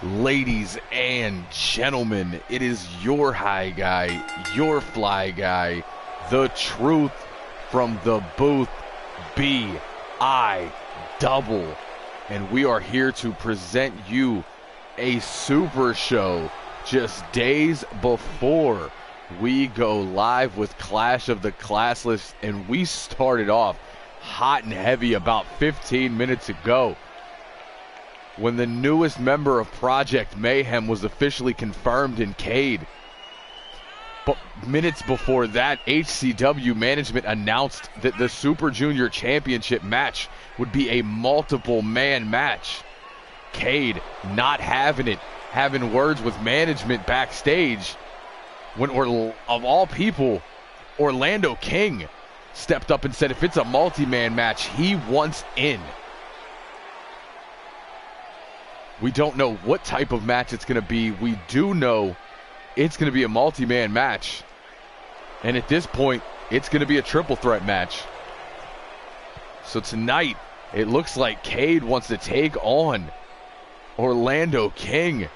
Ladies and gentlemen, it is your high guy, your fly guy, the truth from the booth, B.I. Double. And we are here to present you a super show just days before we go live with Clash of the Classless. And we started off hot and heavy about 15 minutes ago, when the newest member of Project Mayhem was officially confirmed in Cade. But minutes before that, HCW management announced that the Super Junior Championship match would be a multiple man match. Cade not having it, having words with management backstage, when of all people, Orlando King stepped up and said if it's a multi-man match, he wants in. We don't know what type of match it's going to be. We do know it's going to be a multi-man match. And at this point, it's going to be a triple threat match. So tonight, it looks like Cade wants to take on Orlando King.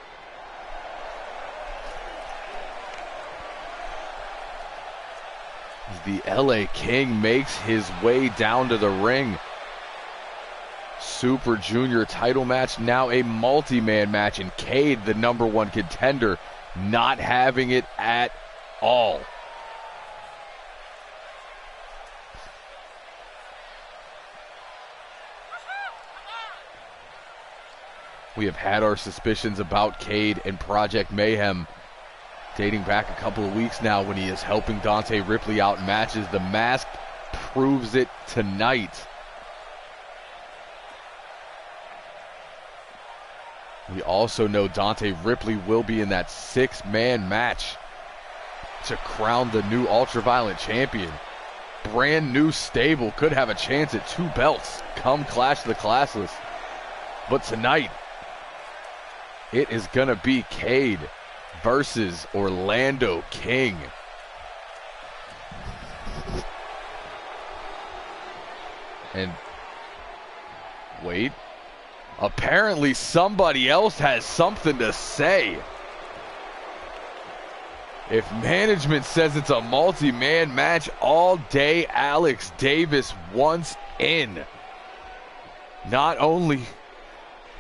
As the LA King makes his way down to the ring. Super Junior title match, now a multi-man match, and Cade, the #1 contender, not having it at all. We have had our suspicions about Cade and Project Mayhem dating back a couple of weeks now when he is helping Dante Ripley out in matches. The mask proves it tonight. We also know Dante Ripley will be in that 6-man match to crown the new Ultraviolent champion. Brand new stable, could have a chance at 2 belts come Clash of the Classless. But tonight, it is going to be Cade versus Orlando King. And wait. Apparently somebody else has something to say. If management says it's a multi-man match all day, Alex Davis wants in. Not only,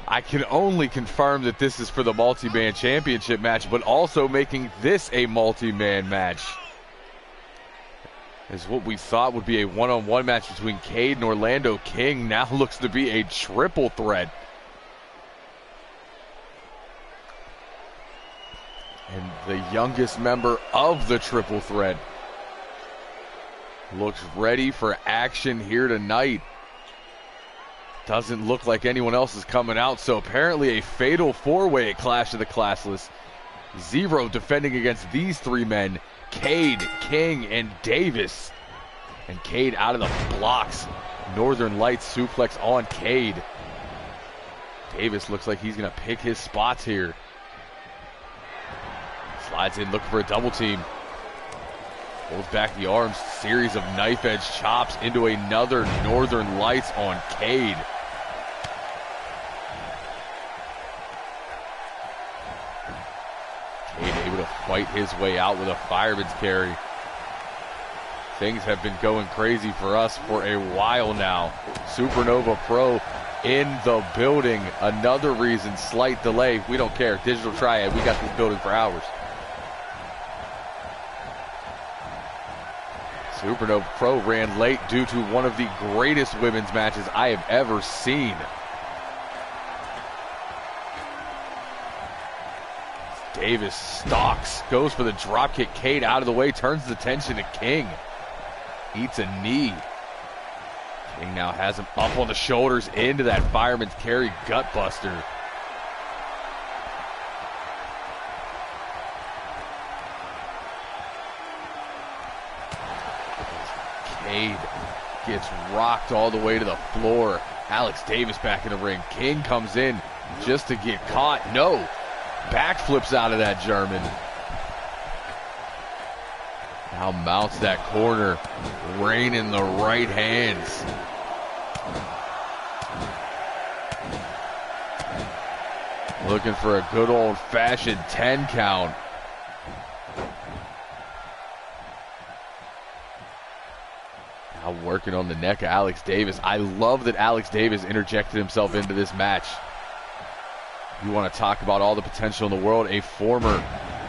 I can only confirm that this is for the multi-man championship match, but also making this a multi-man match. As what we thought would be a one-on-one match between Cade and Orlando King now looks to be a triple threat. And the youngest member of the triple threat looks ready for action here tonight. Doesn't look like anyone else is coming out, so apparently a fatal 4-way at Clash of the Classless. Zero defending against these 3 men, Cade, King, and Davis. And Cade out of the blocks. Northern Lights suplex on Cade. Davis looks like he's going to pick his spots here. Slides in, looking for a double team. Holds back the arms, series of knife edge chops into another Northern Lights on Cade. Cade able to fight his way out with a fireman's carry. Things have been going crazy for us for a while now. Supernova Pro in the building. Another reason, slight delay. We don't care. Digital Triad, we got this building for hours. Supernova Pro ran late due to one of the greatest women's matches I have ever seen. Davis stalks, goes for the dropkick. Cade out of the way, turns the attention to King. Eats a knee. King now has him up on the shoulders into that fireman's carry gutbuster. Cade gets rocked all the way to the floor. Alex Davis back in the ring. King comes in just to get caught. No. Backflips out of that German. Now mounts that corner. Rain in the right hands. Looking for a good old-fashioned 10 count. Now working on the neck of Alex Davis. I love that Alex Davis interjected himself into this match. You want to talk about all the potential in the world. A former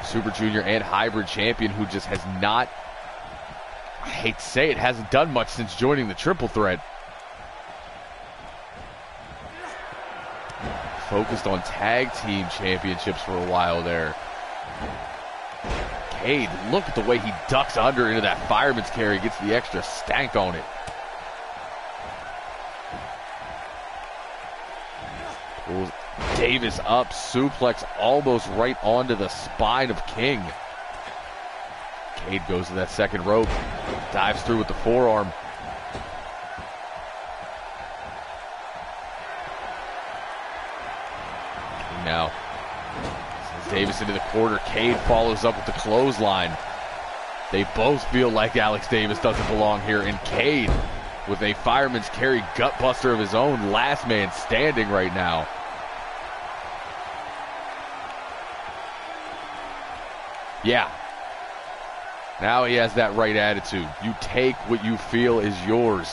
Super Junior and Hybrid champion who just has not, I hate to say it, hasn't done much since joining the Triple Threat. Focused on tag team championships for a while there. Cade, look at the way he ducks under into that fireman's carry, gets the extra stank on it. Pulls Davis up, suplex almost right onto the spine of King. Cade goes to that second rope, dives through with the forearm. King now sends Davis into the corner. Cade follows up with the clothesline. They both feel like Alex Davis doesn't belong here, and Cade with a fireman's carry gutbuster of his own, last man standing right now. Yeah. Now he has that right attitude. You take what you feel is yours.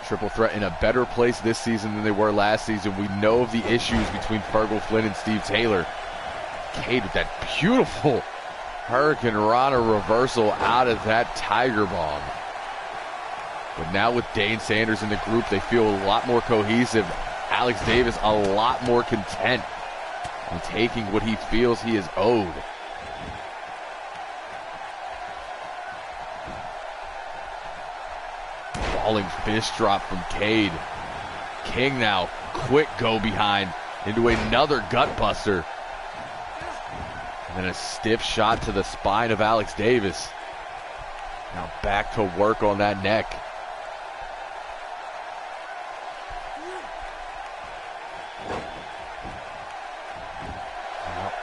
Triple Threat in a better place this season than they were last season. We know of the issues between Fergal Flynn and Steve Taylor. Cade with that beautiful Hurricane Rana reversal out of that Tiger Bomb. But now with Dane Sanders in the group, they feel a lot more cohesive. Alex Davis a lot more content and taking what he feels he is owed. Falling fist drop from Cade. King now, quick go behind into another gutbuster. And then a stiff shot to the spine of Alex Davis. Now back to work on that neck.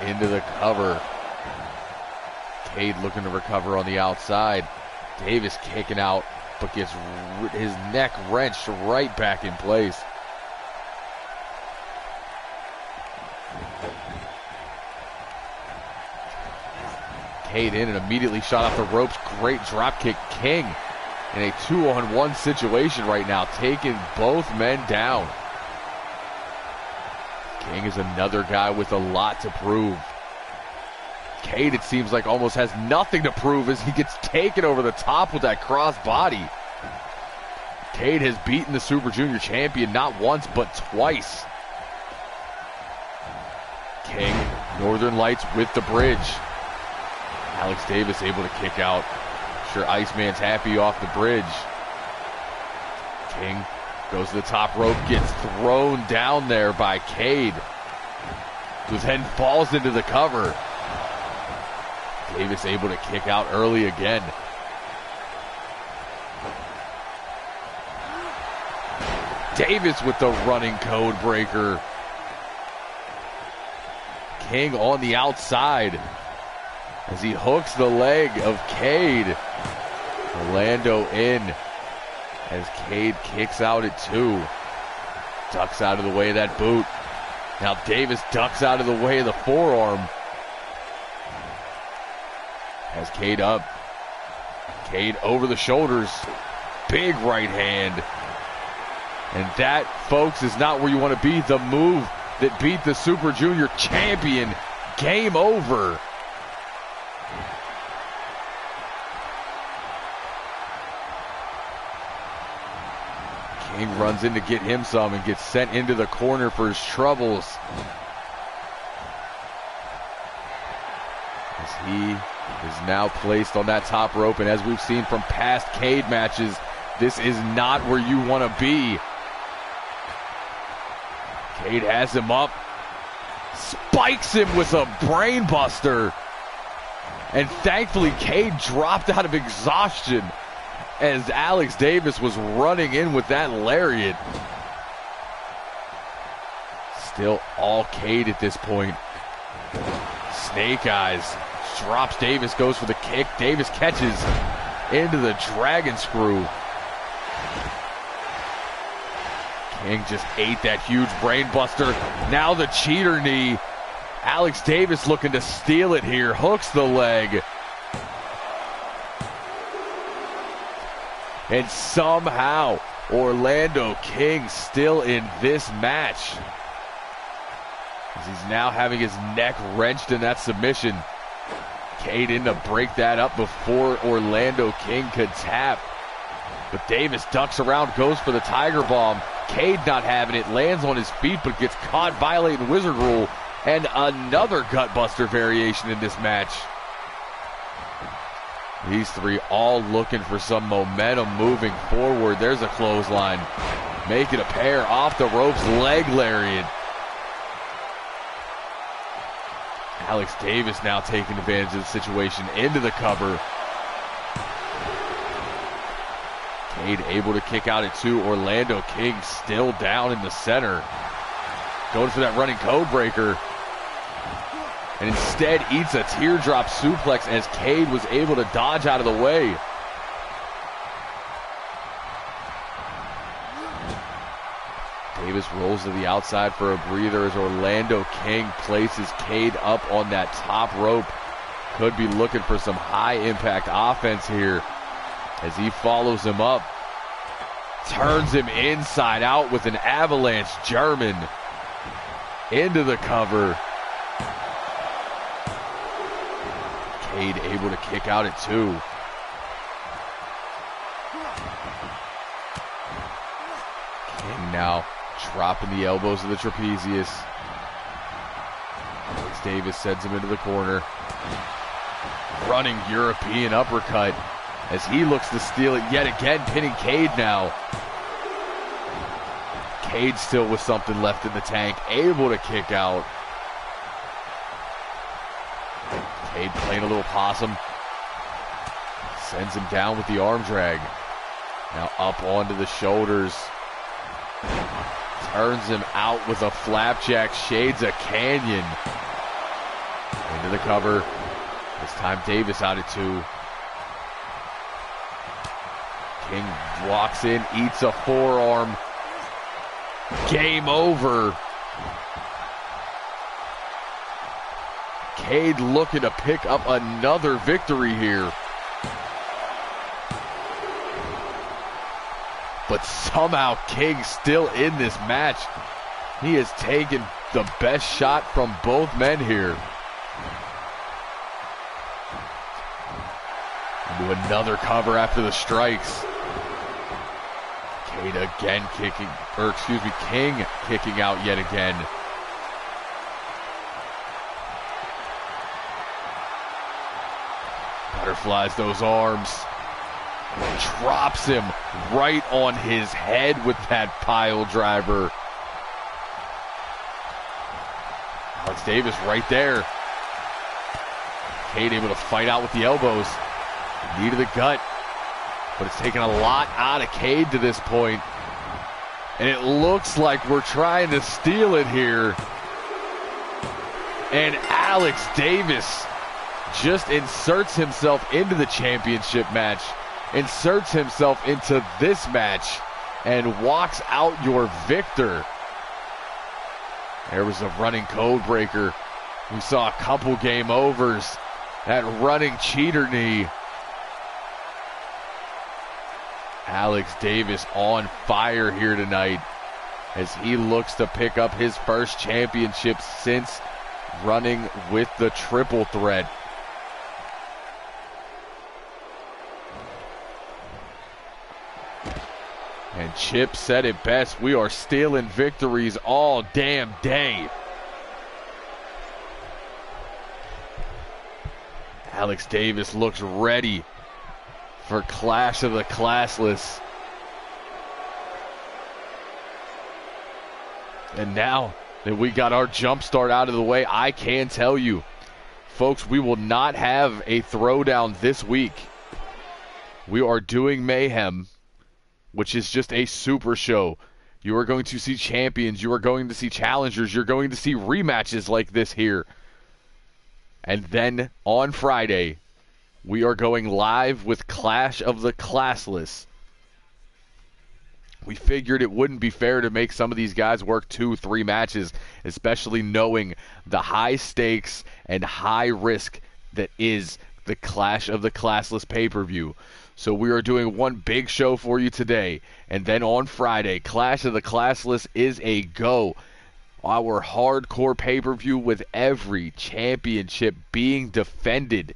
Into the cover. Cade looking to recover on the outside. Davis kicking out, but gets his neck wrenched right back in place. Cade in and immediately shot off the ropes. Great drop kick. King in a 2-on-1 situation right now, taking both men down. King is another guy with a lot to prove. Cade, it seems like, almost has nothing to prove as he gets taken over the top with that cross body. Cade has beaten the Super Junior champion not once, but twice. King, Northern Lights with the bridge. Alex Davis able to kick out. Sure, Iceman's happy off the bridge. King goes to the top rope, gets thrown down there by Cade, who then falls into the cover. Davis able to kick out early again. Davis with the running code breaker. King on the outside as he hooks the leg of Cade. Orlando in as Cade kicks out at 2. Ducks out of the way of that boot. Now Davis ducks out of the way of the forearm. Has Cade up. Cade over the shoulders. Big right hand. And that, folks, is not where you want to be. The move that beat the Super Junior champion. Game over. King runs in to get him some and gets sent into the corner for his troubles. As he is now placed on that top rope, and as we've seen from past Cade matches, this is not where you want to be. Cade has him up, spikes him with a brain buster, and thankfully Cade dropped out of exhaustion as Alex Davis was running in with that lariat. Still all Cade at this point. Snake Eyes drops Davis, goes for the kick. Davis catches into the dragon screw. King just ate that huge brain buster. Now the cheater knee. Alex Davis looking to steal it here. Hooks the leg. And somehow Orlando King still in this match, as he's now having his neck wrenched in that submission. Cade in to break that up before Orlando King could tap. But Davis ducks around, goes for the Tiger Bomb. Cade not having it, lands on his feet, but gets caught violating Wizard Rule. And another gutbuster variation in this match. These three all looking for some momentum moving forward. There's a clothesline. Make it a pair off the ropes, leg lariat. Alex Davis now taking advantage of the situation, into the cover. Cade able to kick out at 2. Orlando King still down in the center. Going for that running code breaker. And instead eats a teardrop suplex as Cade was able to dodge out of the way. Davis rolls to the outside for a breather as Orlando King places Cade up on that top rope. Could be looking for some high impact offense here as he follows him up. Turns him inside out with an avalanche German into the cover. Cade able to kick out at 2. King now dropping the elbows of the trapezius. Alex Davis sends him into the corner. Running European uppercut as he looks to steal it yet again, pinning Cade now. Cade still with something left in the tank, able to kick out. Cade playing a little possum. Sends him down with the arm drag. Now up onto the shoulders. Turns him out with a flapjack, shades a canyon. Into the cover. This time Davis out at 2. King walks in, eats a forearm. Game over. Cade looking to pick up another victory here. But somehow King still in this match. He has taken the best shot from both men here. Into another cover after the strikes. Cade again kicking, King kicking out yet again. Butterflies those arms. Drops him right on his head with that pile driver. Alex Davis right there. Cade able to fight out with the elbows. Knee to the gut. But it's taken a lot out of Cade to this point. And it looks like we're trying to steal it here. And Alex Davis just inserts himself into the championship match, inserts himself into this match, and walks out your victor. There was a running code breaker. We saw a couple game overs. That running cheater knee. Alex Davis on fire here tonight as he looks to pick up his first championship since running with the triple threat. And Chip said it best, we are stealing victories all damn day. Alex Davis looks ready for Clash of the Classless. And now that we got our jump start out of the way, I can tell you, folks, we will not have a throwdown this week. We are doing Mayhem, which is just a super show. You are going to see champions. You are going to see challengers. You're going to see rematches like this here. And then on Friday, we are going live with Clash of the Classless, We figured it wouldn't be fair to make some of these guys work 2-3 matches, especially knowing the high stakes and high risk that is the Clash of the Classless pay-per-view. So we are doing one big show for you today, and then on Friday, Clash of the Classless is a go. Our hardcore pay-per-view with every championship being defended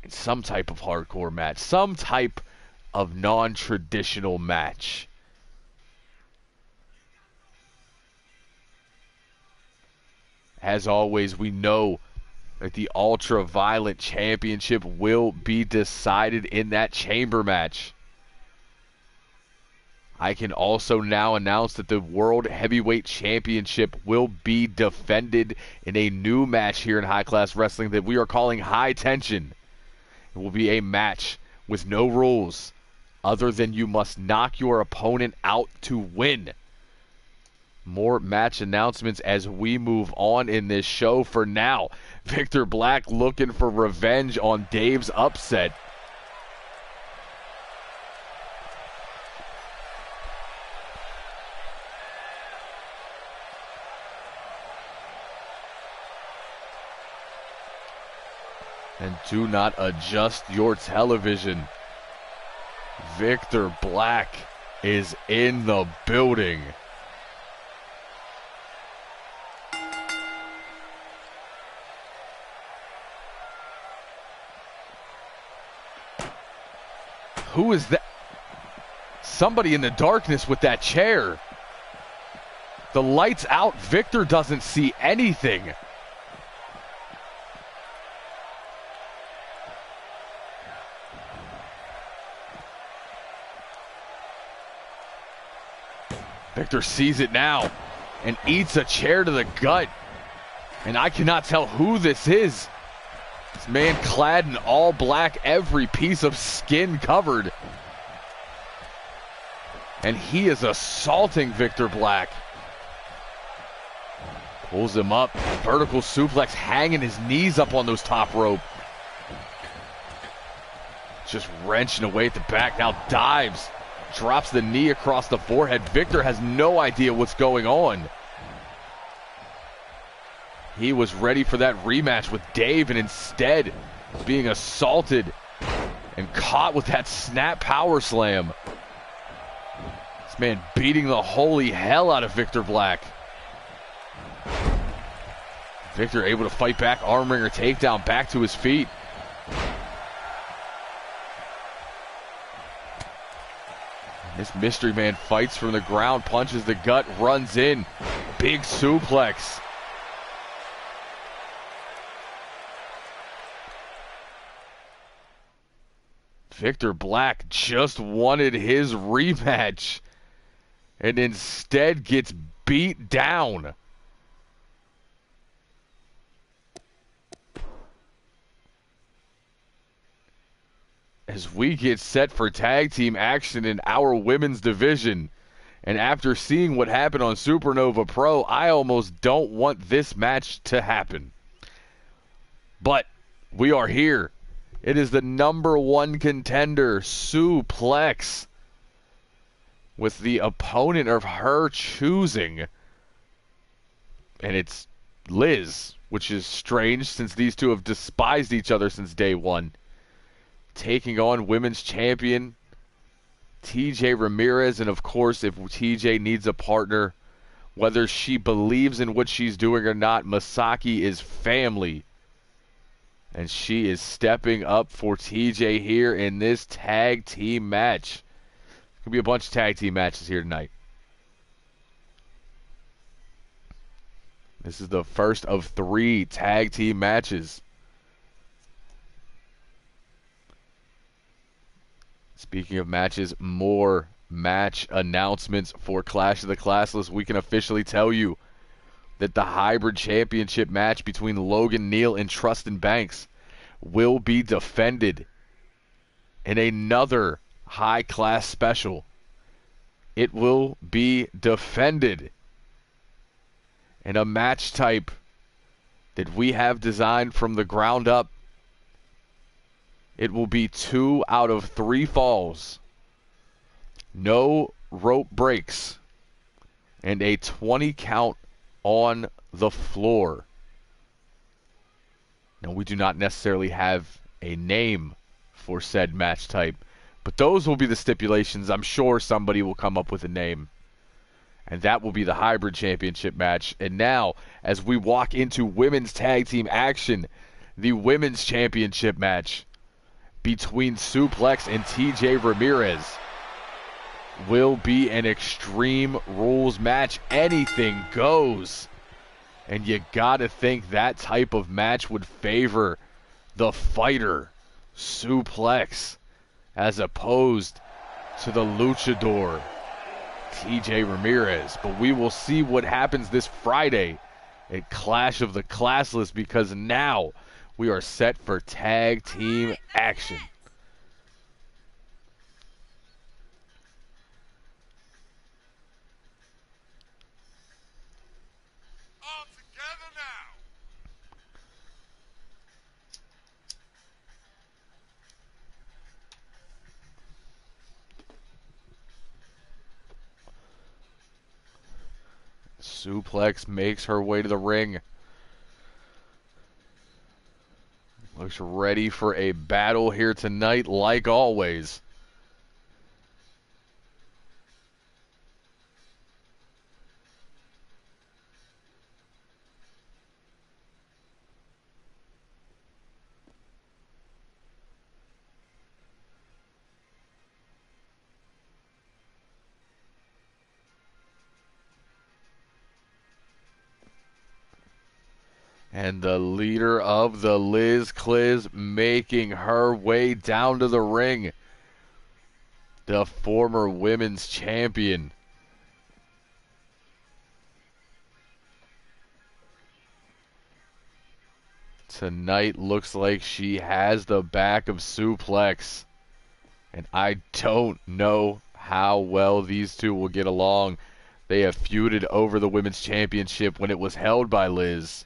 in some type of hardcore match, some type of non-traditional match. As always, we know that the Ultra-Violent Championship will be decided in that chamber match. I can also now announce that the World Heavyweight Championship will be defended in a new match here in High Class Wrestling that we are calling High Tension. It will be a match with no rules other than you must knock your opponent out to win. More match announcements as we move on in this show. For now, Victor Black looking for revenge on Dave's upset. And do not adjust your television. Victor Black is in the building. Who is that? Somebody in the darkness with that chair. The light's out. Victor doesn't see anything. Victor sees it now and eats a chair to the gut. And I cannot tell who this is. This man clad in all black, every piece of skin covered. And he is assaulting Victor Black. Pulls him up. Vertical suplex, hanging his knees up on those top rope. Just wrenching away at the back. Now dives. Drops the knee across the forehead. Victor has no idea what's going on. He was ready for that rematch with Dave, and instead being assaulted and caught with that snap power slam. This man beating the holy hell out of Victor Black. Victor able to fight back, arm wringer takedown, back to his feet. This mystery man fights from the ground, punches the gut, runs in. Big suplex. Victor Black just wanted his rematch and instead gets beat down. As we get set for tag team action in our women's division. And after seeing what happened on Supernova Pro, I almost don't want this match to happen. But we are here. It is the #1 contender, Suplex, with the opponent of her choosing. And it's Liz, which is strange since these two have despised each other since day one. Taking on women's champion TJ Ramirez, and of course, if TJ needs a partner, whether she believes in what she's doing or not, Masaki is family. And she is stepping up for TJ here in this tag team match. There's going to be a bunch of tag team matches here tonight. This is the first of 3 tag team matches. Speaking of matches, more match announcements for Clash of the Classless. We can officially tell you that the Hybrid Championship match between Logan Neal and Trustin Banks will be defended in another high-class special. It will be defended in a match type that we have designed from the ground up. It will be 2 out of 3 falls. no rope breaks, and a 20 count on the floor. Now, we do not necessarily have a name for said match type, but those will be the stipulations. I'm sure somebody will come up with a name. And that will be the hybrid championship match. And now, as we walk into women's tag team action, the women's championship match between Suplex and TJ Ramirez will be an Extreme Rules match. Anything goes. And you gotta think that type of match would favor the fighter, Suplex, as opposed to the luchador, TJ Ramirez. But we will see what happens this Friday at Clash of the Classless, because now we are set for tag team action. All together now. Suplex makes her way to the ring. Looks ready for a battle here tonight, like always. And the leader of the Liz Cliz making her way down to the ring. The former women's champion. Tonight looks like she has the back of Suplex. And I don't know how well these two will get along. They have feuded over the women's championship when it was held by Liz.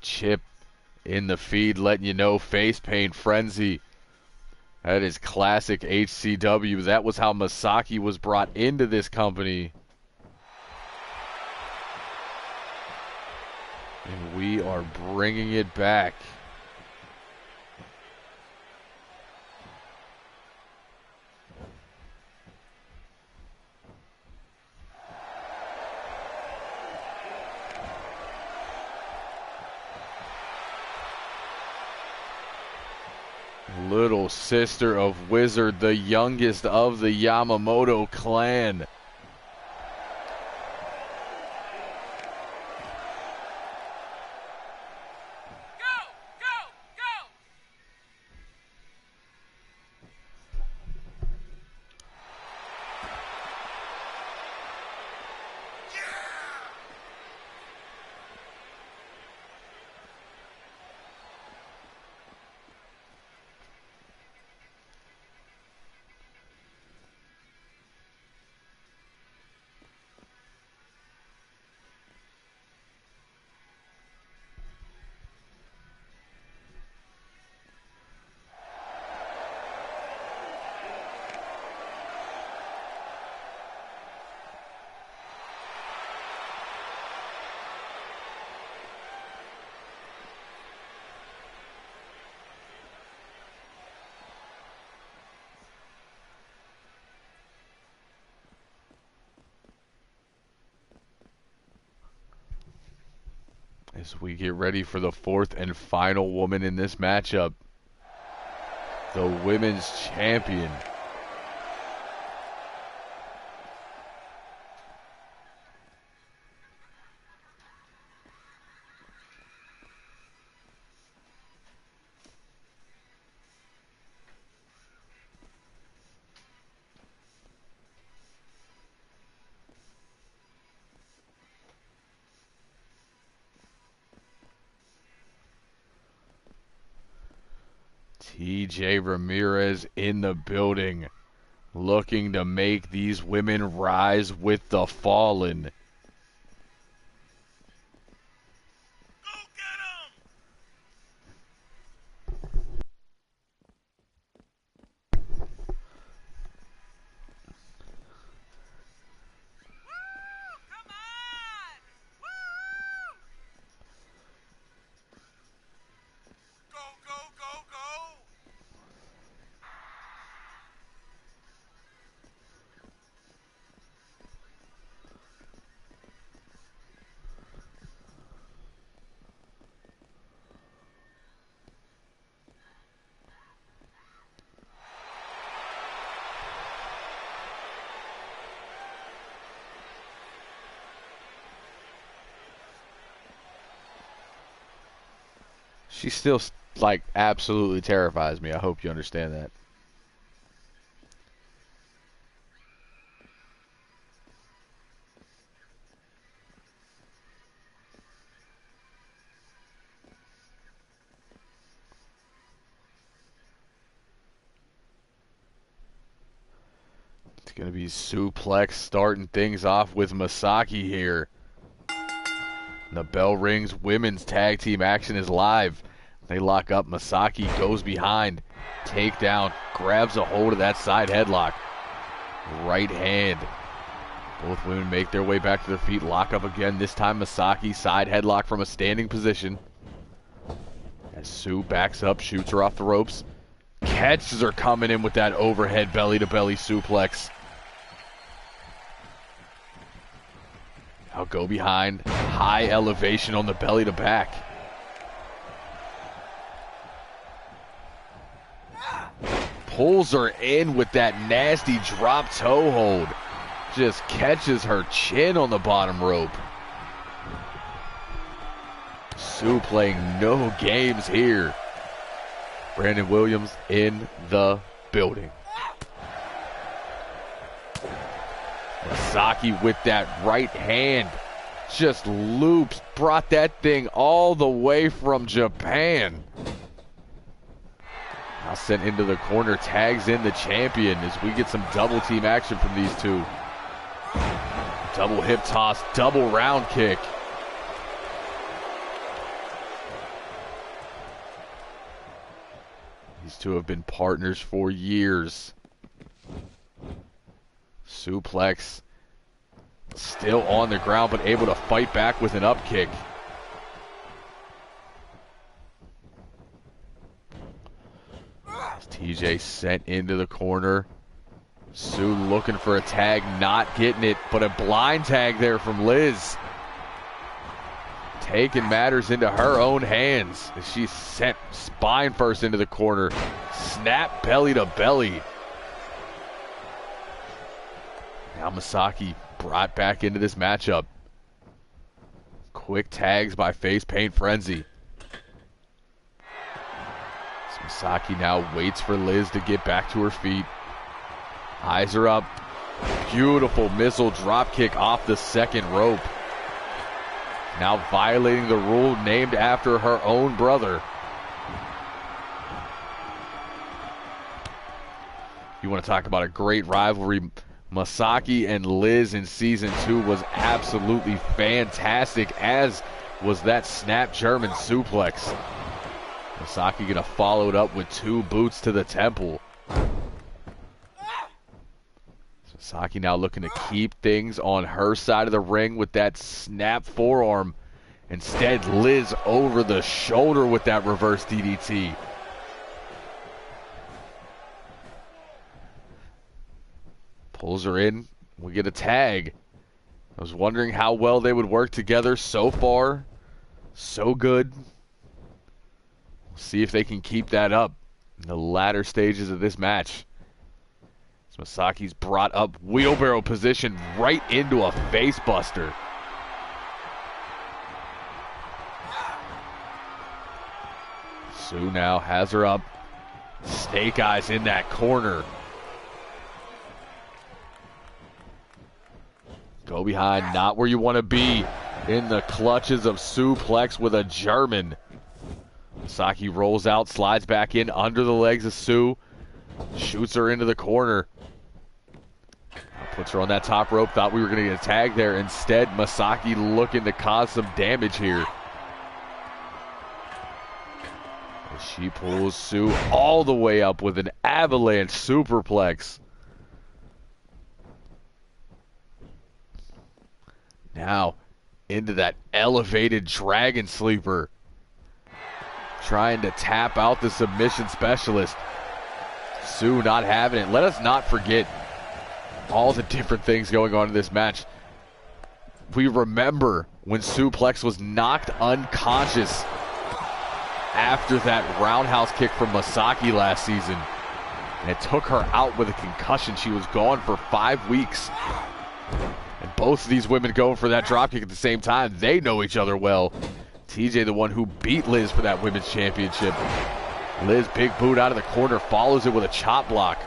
Chip in the feed letting you know face paint frenzy. That is classic HCW. That was how Masaki was brought into this company. And we are bringing it back. Little sister of Wizard, the youngest of the Yamamoto clan. As we get ready for the fourth and final woman in this matchup, the women's champion, TJ Ramirez in the building, looking to make these women rise with the fallen. She still, like, absolutely terrifies me. I hope you understand that. It's going to be Suplex starting things off with Masaki here. The bell rings. Women's tag team action is live. They lock up. Masaki goes behind. Takedown. Grabs a hold of that side headlock. Right hand. Both women make their way back to their feet. Lock up again. This time Masaki side headlock from a standing position. As Sue backs up, shoots her off the ropes. Catches her coming in with that overhead belly-to-belly suplex. Now go behind. High elevation on the belly-to-back. Pulls her in with that nasty drop toe hold. Just catches her chin on the bottom rope. Sue playing no games here. Brandon Williams in the building. Masaki with that right hand. Just loops. Brought that thing all the way from Japan. Now sent into the corner. Tags in the champion as we get some double team action from these two. Double hip toss. Double round kick. These two have been partners for years. Suplex. Still on the ground, but able to fight back with an up kick. TJ sent into the corner. Sue looking for a tag, not getting it, but a blind tag there from Liz. Taking matters into her own hands as she sent spine first into the corner. Snap belly to belly. Now Masaki brought back into this matchup. Quick tags by Face Paint Frenzy. So Masaki now waits for Liz to get back to her feet. Eyes her up. Beautiful missile drop kick off the second rope. Now violating the rule named after her own brother. You want to talk about a great rivalry. Masaki and Liz in Season 2 was absolutely fantastic, as was that snap German suplex. Masaki going to follow it up with 2 boots to the temple. Masaki now looking to keep things on her side of the ring with that snap forearm. Instead, Liz over the shoulder with that reverse DDT. Pulls her in. We get a tag. I was wondering how well they would work together. So far, so good. We'll see if they can keep that up in the latter stages of this match. Masaki's brought up wheelbarrow position right into a face buster. Sue now has her up. Snake eyes in that corner. Go behind, not where you want to be. In the clutches of suplex with a German. Masaki rolls out, slides back in under the legs of Sue. Shoots her into the corner. Puts her on that top rope. Thought we were going to get a tag there. Instead, Masaki looking to cause some damage here. As she pulls Sue all the way up with an avalanche superplex. Now, into that elevated dragon sleeper. Trying to tap out the submission specialist. Sue not having it. Let us not forget all the different things going on in this match. We remember when Suplex was knocked unconscious after that roundhouse kick from Masaki last season. And it took her out with a concussion. She was gone for 5 weeks. And both of these women going for that dropkick at the same time. They know each other well. TJ, the one who beat Liz for that women's championship. Liz, big boot out of the corner, follows it with a chop block.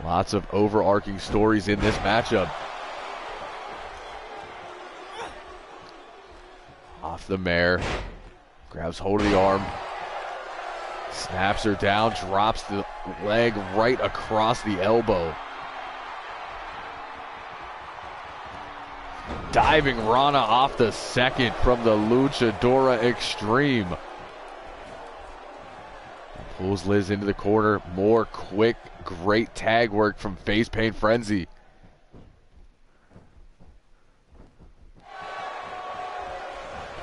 Lots of overarching stories in this matchup. Off the mare, grabs hold of the arm, snaps her down, drops the leg right across the elbow. Diving Rana off the second from the Luchadora Extreme. Pulls Liz into the corner. More quick, great tag work from Face Paint Frenzy.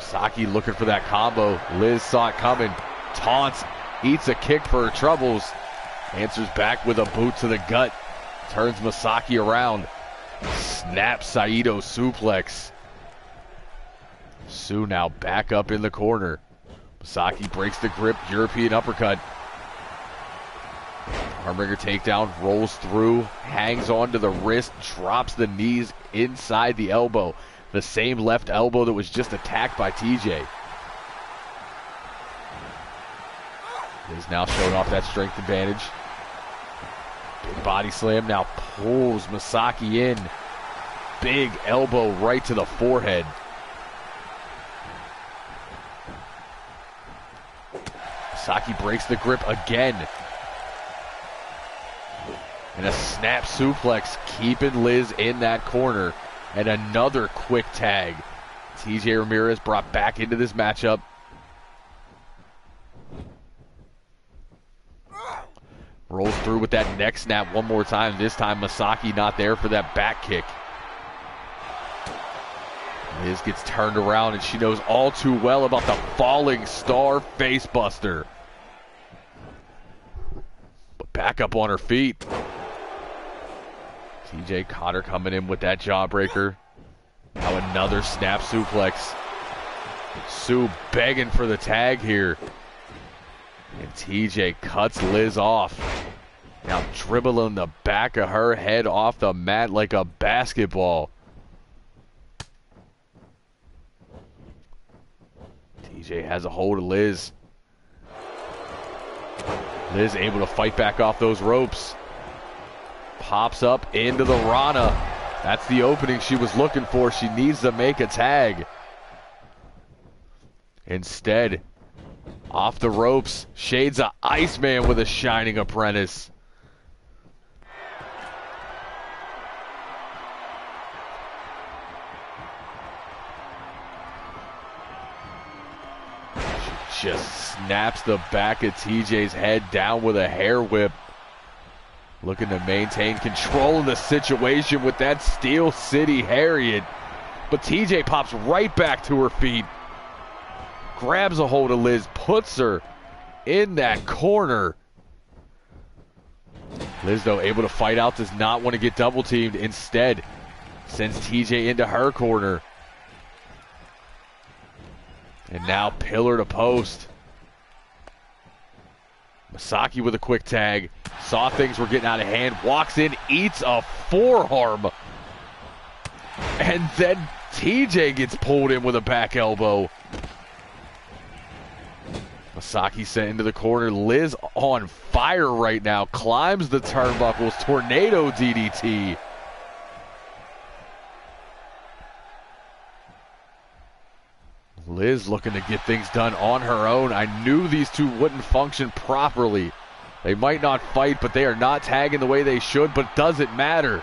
Saki looking for that combo. Liz saw it coming. Taunts, eats a kick for her troubles. Answers back with a boot to the gut. Turns Masaki around. Snaps Saito suplex. Sue now back up in the corner. Masaki breaks the grip. European uppercut. Armbringer takedown, rolls through, hangs onto the wrist, drops the knees inside the elbow. The same left elbow that was just attacked by TJ. Is now showing off that strength advantage. Big body slam now pulls Masaki in. Big elbow right to the forehead. Masaki breaks the grip again. And a snap suplex keeping Liz in that corner. And another quick tag. TJ Ramirez brought back into this matchup. Rolls through with that neck snap one more time. This time Masaki not there for that back kick. Liz gets turned around and she knows all too well about the falling star face buster. But back up on her feet. TJ caught her coming in with that jawbreaker. Now another snap suplex. Sue begging for the tag here. And TJ cuts Liz off. Now dribbling the back of her head off the mat like a basketball. TJ has a hold of Liz. Liz able to fight back off those ropes. Pops up into the Rana. That's the opening she was looking for. She needs to make a tag. Instead, off the ropes, shades of Iceman with a Shining Apprentice. She just snaps the back of TJ's head down with a hair whip. Looking to maintain control of the situation with that Steel City Harriet. But TJ pops right back to her feet. Grabs a hold of Liz, puts her in that corner. Liz, though, able to fight out, does not want to get double teamed. Instead, sends TJ into her corner. And now pillar to post. Masaki with a quick tag. Saw things were getting out of hand. Walks in, eats a forearm. And then TJ gets pulled in with a back elbow. Masaki sent into the corner. Liz on fire right now. Climbs the turnbuckles. Tornado DDT. Liz looking to get things done on her own. I knew these two wouldn't function properly. They might not fight, but they are not tagging the way they should, but doesn't matter.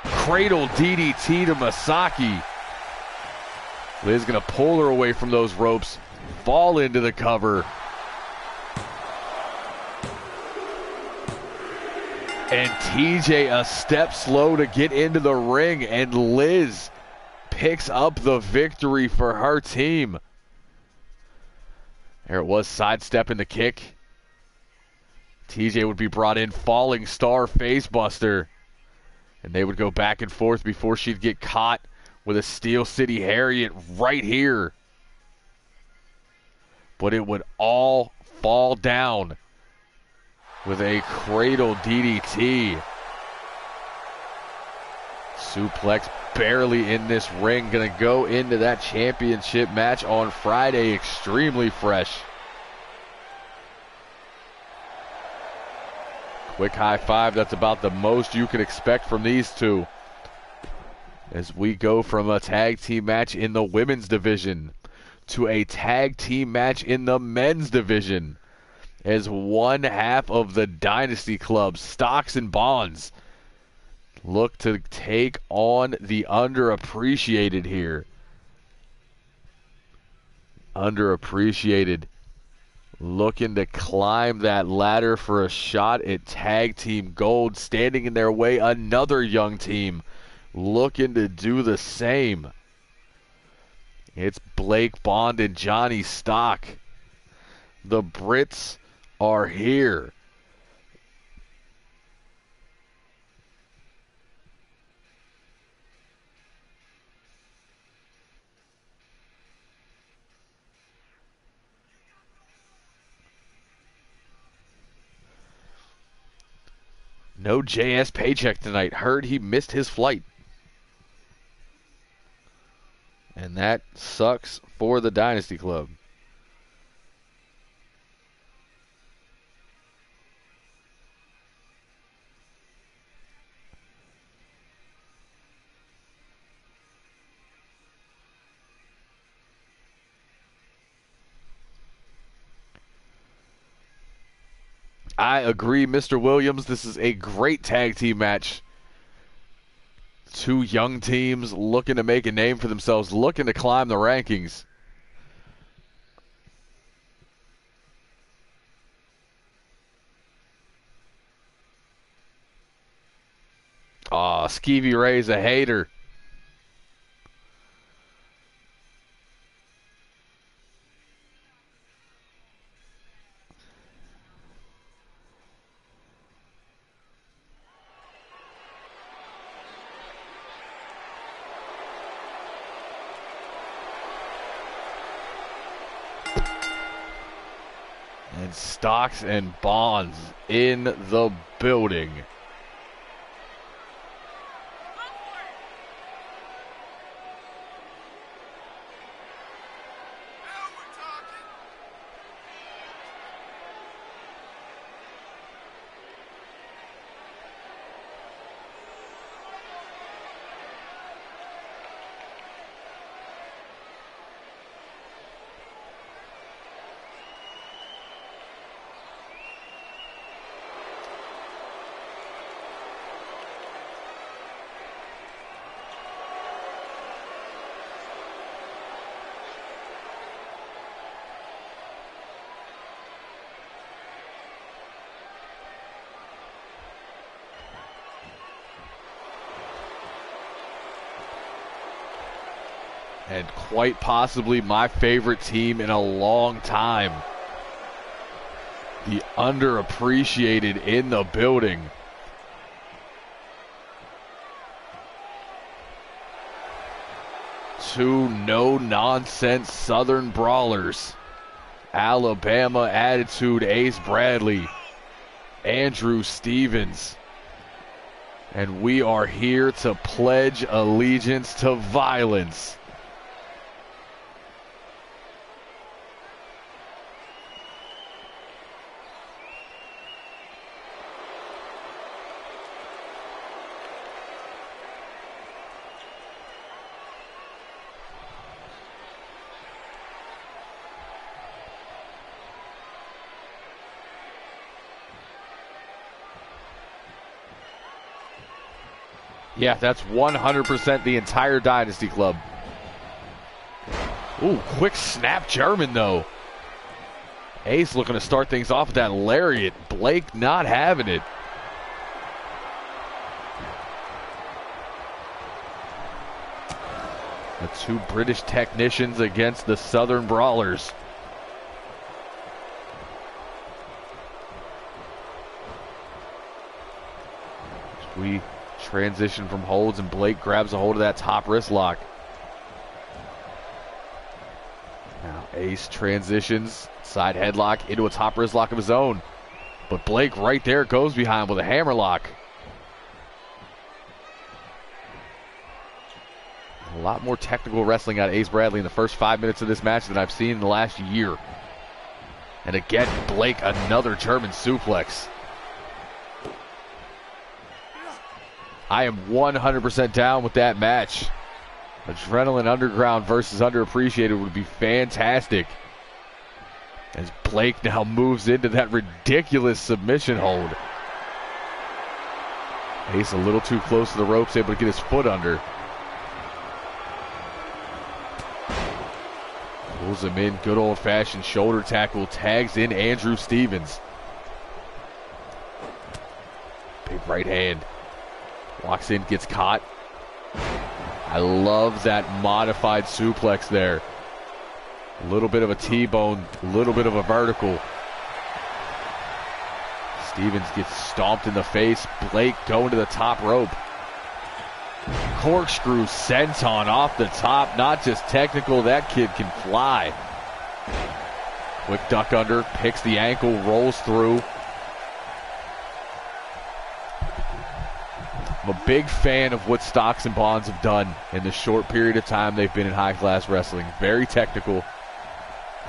Cradle DDT to Masaki. Liz gonna pull her away from those ropes, fall into the cover. And TJ a step slow to get into the ring, and Liz picks up the victory for her team. There it was, sidestepping the kick. TJ would be brought in, falling star face buster. And they would go back and forth before she'd get caught with a Steel City Harriet right here. But it would all fall down with a cradle DDT. Suplex barely in this ring. Going to go into that championship match on Friday extremely fresh. Quick high five. That's about the most you can expect from these two. As we go from a tag team match in the women's division to a tag team match in the men's division. As one half of the Dynasty Club, Stocks and Bonds, look to take on the underappreciated here. Underappreciated. Looking to climb that ladder for a shot at tag team gold. Standing in their way, another young team looking to do the same. It's Blake Bond and Johnny Stock. The Brits are here. No JS paycheck tonight. Heard he missed his flight. And that sucks for the Dynasty Club. I agree, Mr. Williams. This is a great tag team match. Two young teams looking to make a name for themselves, looking to climb the rankings. Aw, Skeevy Ray's a hater. And Stocks and Bonds in the building. And quite possibly my favorite team in a long time. The underappreciated in the building. Two no-nonsense Southern brawlers. Alabama Attitude Ace Bradley. Andrew Stevens. And we are here to pledge allegiance to violence. Yeah, that's 100% the entire Dynasty Club. Ooh, quick snap German, though. Ace looking to start things off with that lariat. Blake not having it. The two British technicians against the Southern Brawlers. We transition from holds, and Blake grabs a hold of that top wrist lock. Now Ace transitions, side headlock into a top wrist lock of his own. But Blake right there goes behind with a hammerlock. A lot more technical wrestling out of Ace Bradley in the first 5 minutes of this match than I've seen in the last year. And again, Blake, another German suplex. I am 100% down with that match. Adrenaline Underground versus Underappreciated would be fantastic. As Blake now moves into that ridiculous submission hold. Ace a little too close to the ropes, able to get his foot under. Pulls him in, good old-fashioned shoulder tackle, tags in Andrew Stevens. Big right hand. Walks in, gets caught. I love that modified suplex there. A little bit of a T-bone, a little bit of a vertical. Stevens gets stomped in the face. Blake going to the top rope. Corkscrew senton off the top. Not just technical, that kid can fly. Quick duck under, picks the ankle, rolls through. I'm a big fan of what Stocks and Bonds have done in the short period of time they've been in high-class wrestling. Very technical.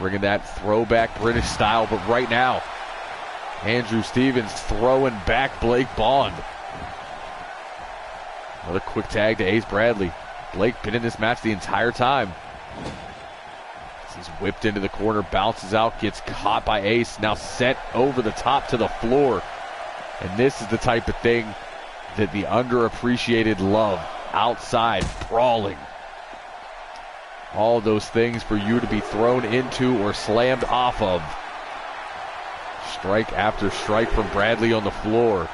Bringing that throwback British style, but right now, Andrew Stevens throwing back Blake Bond. Another quick tag to Ace Bradley. Blake been in this match the entire time. He's whipped into the corner, bounces out, gets caught by Ace, now sent over the top to the floor. And this is the type of thing that the underappreciated love. Outside, brawling. All those things for you to be thrown into or slammed off of. Strike after strike from Bradley on the floor.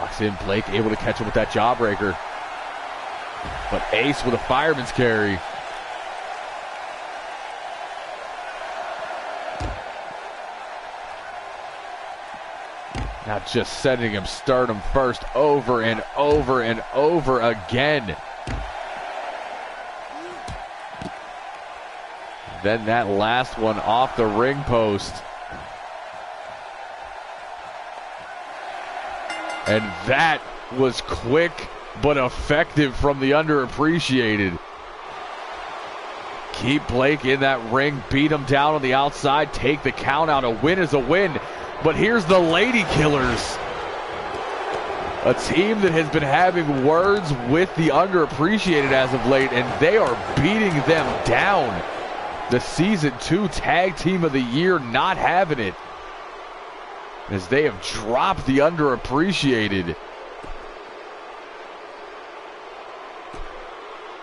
Locks in Blake, able to catch him with that jawbreaker. But Ace with a fireman's carry. Now just sending him sternum first over and over and over again. Then that last one off the ring post. And that was quick but effective from the underappreciated. Keep Blake in that ring, beat him down on the outside, take the count out. A win is a win. But here's the Lady Killers. A team that has been having words with the underappreciated as of late, and they are beating them down. The Season 2 Tag Team of the Year not having it, as they have dropped the underappreciated.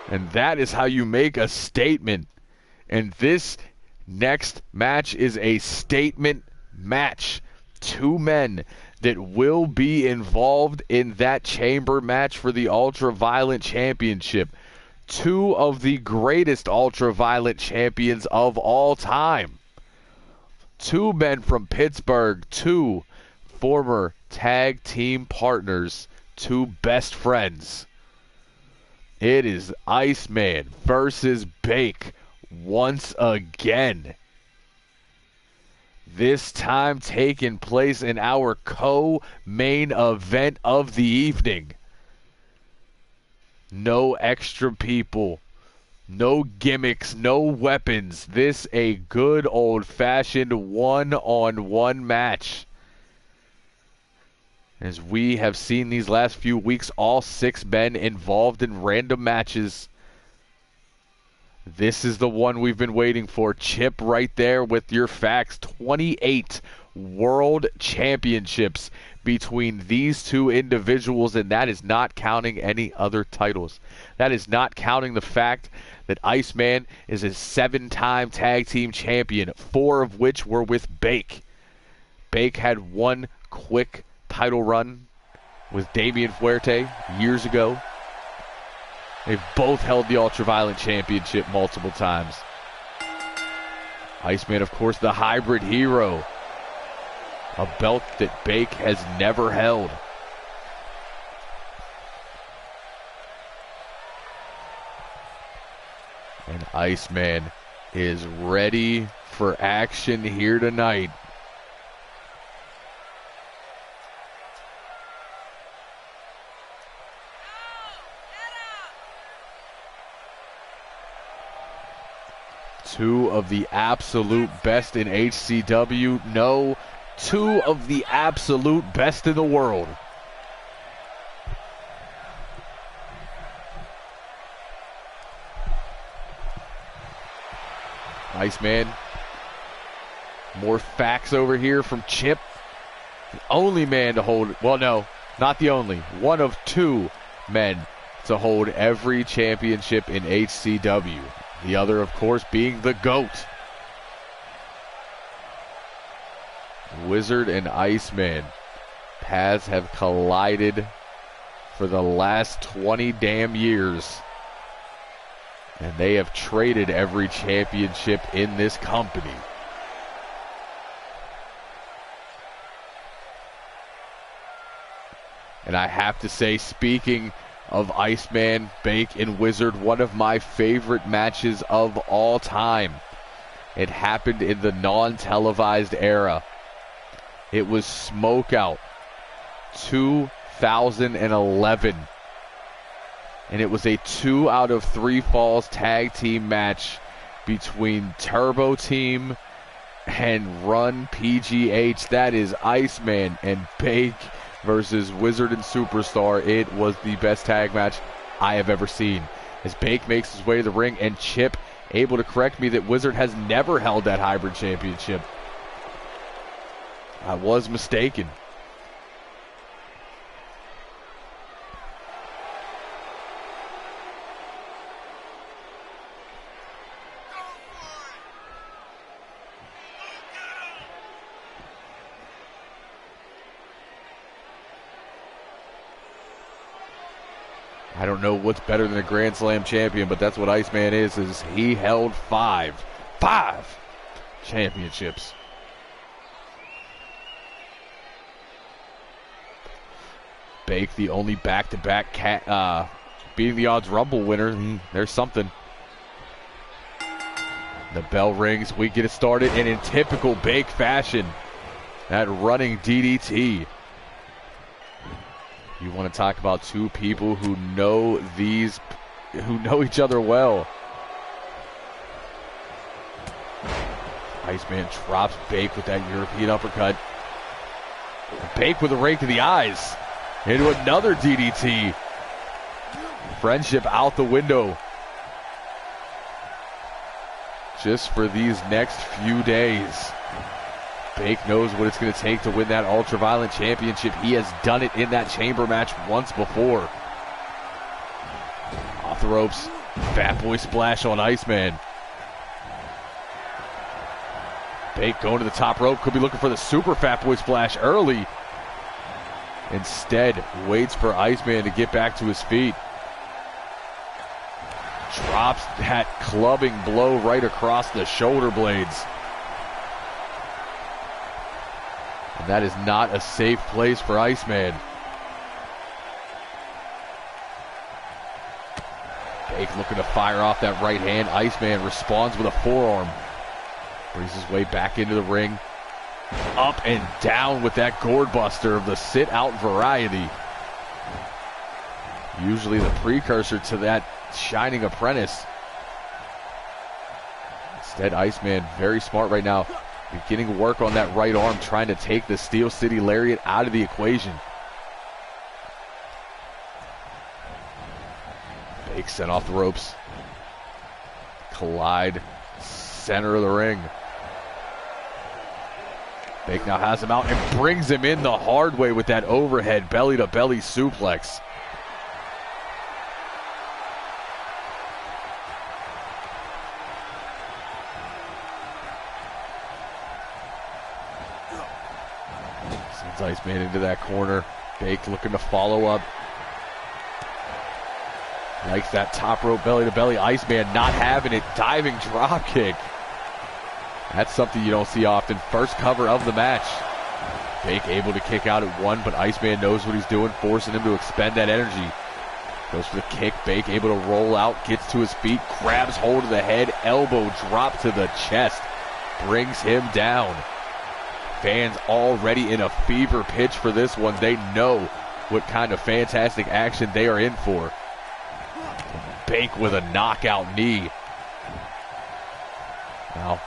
And that is how you make a statement. And this next match is a statement match. Two men that will be involved in that chamber match for the Ultraviolent Championship. Two of the greatest Ultraviolent champions of all time. Two men from Pittsburgh, two former tag team partners, two best friends. It is Iceman versus Bake once again. This time taking place in our co-main event of the evening. No extra people, no gimmicks, no weapons. This a good old-fashioned one-on-one match. As we have seen these last few weeks, all six men involved in random matches. This is the one we've been waiting for. Chip right there with your facts. 28 world championships between these two individuals, and that is not counting any other titles. That is not counting the fact that Iceman is a 7-time tag team champion, 4 of which were with Bake. Bake had one quick title run with Damian Fuerte years ago. They've both held the Ultraviolent Championship multiple times. Iceman, of course, the hybrid hero. A belt that Bake has never held. And Iceman is ready for action here tonight. Two of the absolute best in HCW. No, two of the absolute best in the world. Iceman. More facts over here from Chip. The only man to hold, well, no, not the only. One of two men to hold every championship in HCW. The other, of course, being the GOAT. Wizard and Iceman. Paths have collided for the last 20 damn years. And they have traded every championship in this company. And I have to say, speaking of Iceman, Bake, and Wizard, one of my favorite matches of all time. It happened in the non-televised era. It was Smokeout 2011. And it was a 2 out of 3 falls tag team match between Turbo Team and Run PGH. That is Iceman and Bake versus Wizard and Superstar. It was the best tag match I have ever seen. As Bake makes his way to the ring, and Chip able to correct me that Wizard has never held that hybrid championship. I was mistaken. I don't know what's better than a Grand Slam champion, but that's what Iceman is he held five championships. Bake, the only back-to-back beating the odds Rumble winner. There's something. The bell rings. We get it started, and in typical Bake fashion, that running DDT. You want to talk about two people who know each other well. Iceman drops Bake with that European uppercut. Bake with a rake to the eyes. Into another DDT. Friendship out the window. Just for these next few days. Bake knows what it's going to take to win that Ultraviolet Championship. He has done it in that chamber match once before. Off the ropes. Fat Boy Splash on Iceman. Bake going to the top rope. Could be looking for the super Fat Boy Splash early. Instead, waits for Iceman to get back to his feet. Drops that clubbing blow right across the shoulder blades. And that is not a safe place for Iceman. Bake looking to fire off that right hand. Iceman responds with a forearm. Brings his way back into the ring. Up and down with that gourd buster of the sit-out variety. Usually the precursor to that Shining Apprentice. Instead, Iceman very smart right now. Beginning to work on that right arm, trying to take the Steel City Lariat out of the equation. Bake sent off the ropes. Collide, center of the ring. Bake now has him out and brings him in the hard way with that overhead belly-to-belly suplex. Sends Iceman into that corner. Bake looking to follow up. Likes that top rope belly-to-belly. Iceman not having it. Diving drop kick. That's something you don't see often. First cover of the match. Bake able to kick out at one, but Iceman knows what he's doing, forcing him to expend that energy. Goes for the kick. Bake able to roll out, gets to his feet, grabs hold of the head, elbow drop to the chest, brings him down. Fans already in a fever pitch for this one. They know what kind of fantastic action they are in for. Bake with a knockout knee. Now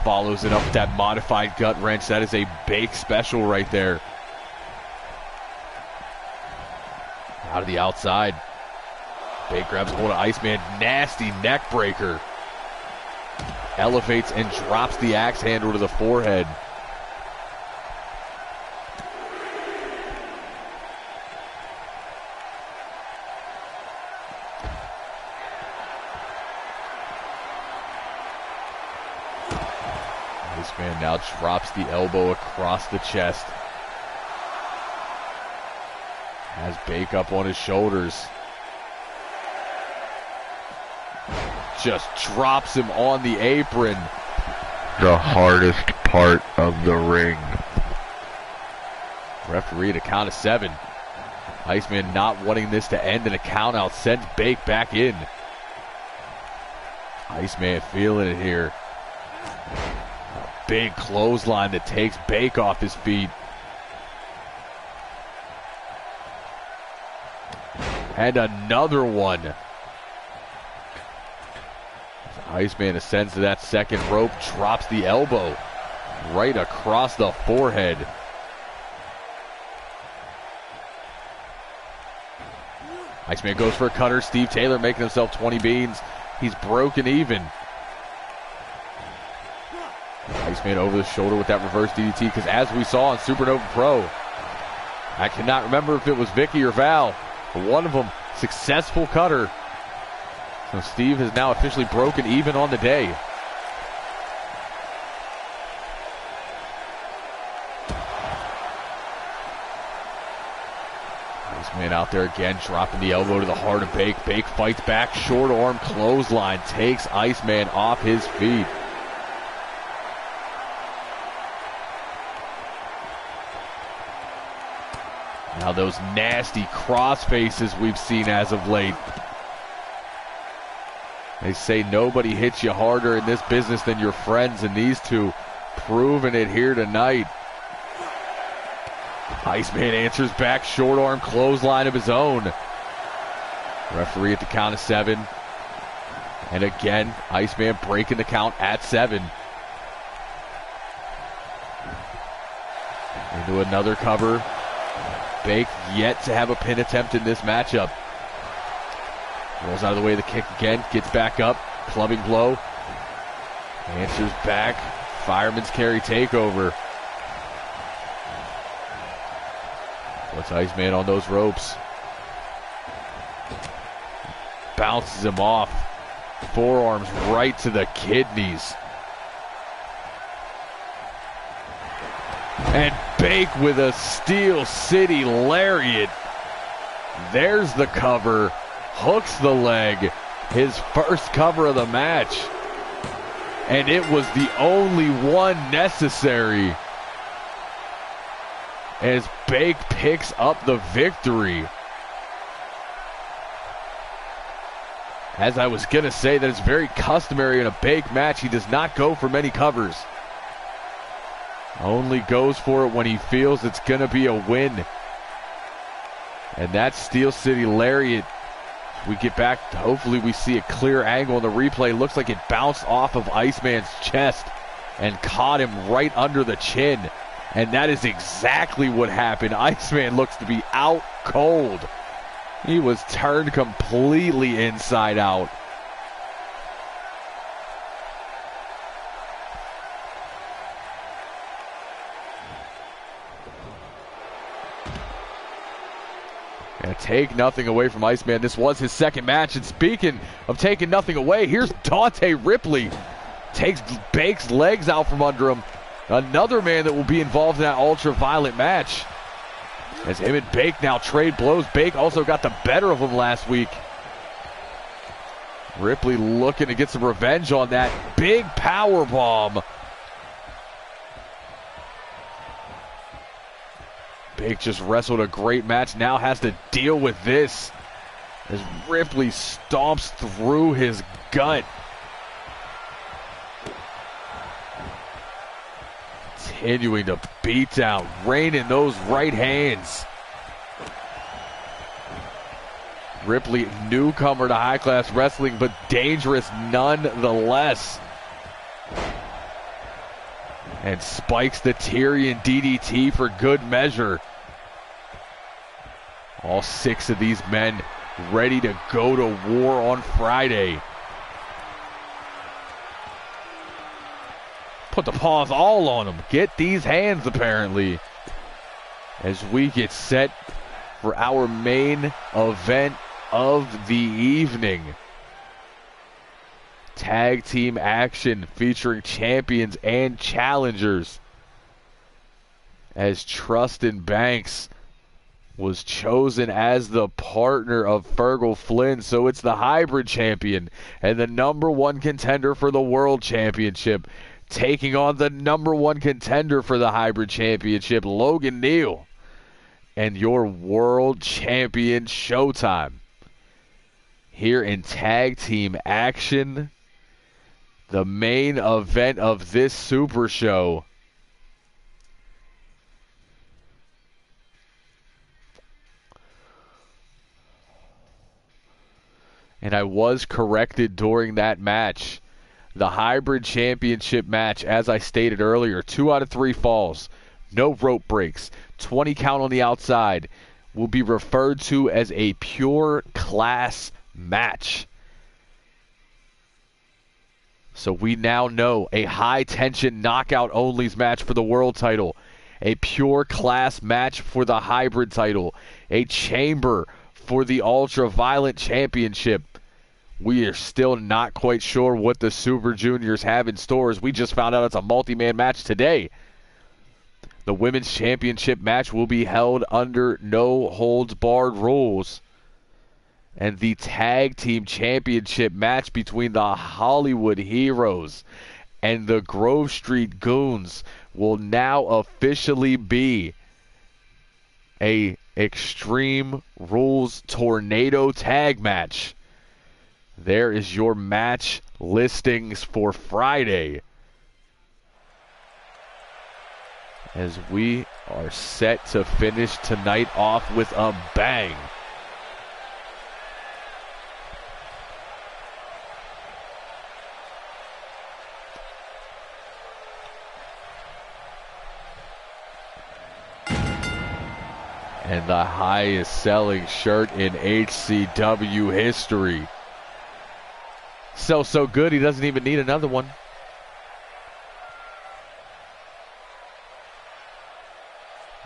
follows it up with that modified gut wrench. That is a Bake special right there. Out of the outside. Bake grabs hold of Iceman. Nasty neck breaker. Elevates and drops the axe handle to the forehead. Iceman now drops the elbow across the chest. Has Bake up on his shoulders. Just drops him on the apron. The hardest part of the ring. Referee to count of 7. Iceman not wanting this to end in a count out sends Bake back in. Iceman feeling it here. A big clothesline that takes Bake off his feet. And another one. Iceman ascends to that second rope, drops the elbow right across the forehead. Iceman goes for a cutter. Steve Taylor making himself 20 beans. He's broken even. Iceman over the shoulder with that reverse DDT, because as we saw on Supernova Pro, I cannot remember if it was Vicky or Val, but one of them, successful cutter. So Steve has now officially broken even on the day. Iceman out there again, dropping the elbow to the heart of Bake. Bake fights back, short arm clothesline, takes Iceman off his feet. Now those nasty cross faces we've seen as of late. They say nobody hits you harder in this business than your friends, and these two proving it here tonight. Iceman answers back, short arm clothesline of his own. Referee at the count of 7. And again, Iceman breaking the count at 7. Into another cover. Bake yet to have a pin attempt in this matchup. Rolls out of the way of the kick again, gets back up, clubbing blow. Answers back, fireman's carry takeover. What's Iceman on those ropes? Bounces him off. Forearms right to the kidneys. And Bake with a Steel City Lariat. There's the cover. Hooks the leg. His first cover of the match. And it was the only one necessary. As Bake picks up the victory. As I was going to say, that it's very customary in a Bake match. He does not go for many covers. Only goes for it when he feels it's going to be a win. And that Steel City Lariat, we get back, hopefully we see a clear angle in the replay. Looks like it bounced off of Iceman's chest and caught him right under the chin. And that is exactly what happened. Iceman looks to be out cold. He was turned completely inside out. And take nothing away from Iceman. This was his second match. And speaking of taking nothing away, here's Dante Ripley. Takes Bake's legs out from under him. Another man that will be involved in that ultraviolet match. As him and Bake now trade blows. Bake also got the better of him last week. Ripley looking to get some revenge on that big power bomb. Bake just wrestled a great match. Now has to deal with this. as Ripley stomps through his gut. Continuing to beat down, raining those right hands. Ripley, newcomer to high-class wrestling, but dangerous nonetheless. And spikes the Tyrion DDT for good measure. All 6 of these men ready to go to war on Friday. Put the paws all on them. Get these hands, apparently. As we get set for our main event of the evening. Tag team action featuring champions and challengers. As Trustin Banks was chosen as the partner of Fergal Flynn, so it's the hybrid champion and the #1 contender for the world championship, taking on the #1 contender for the hybrid championship, Logan Neal, and your world champion, Showtime. Here in tag team action, the main event of this Super Show. And I was corrected during that match. The hybrid championship match, as I stated earlier, 2 out of 3 falls, no rope breaks, 20 count on the outside, will be referred to as a pure class match. So we now know a high tension knockout onlys match for the world title, a pure class match for the hybrid title, a chamber for the ultra violent championship. We are still not quite sure what the Super Juniors have in store, as we just found out it's a multi-man match today. The women's championship match will be held under no holds barred rules. And the tag team championship match between the Hollywood Heroes and the Grove Street Goons will now officially be a Extreme Rules Tornado tag match. There is your match listings for Friday, as we are set to finish tonight off with a bang. And the highest selling shirt in HCW history. So good, he doesn't even need another one.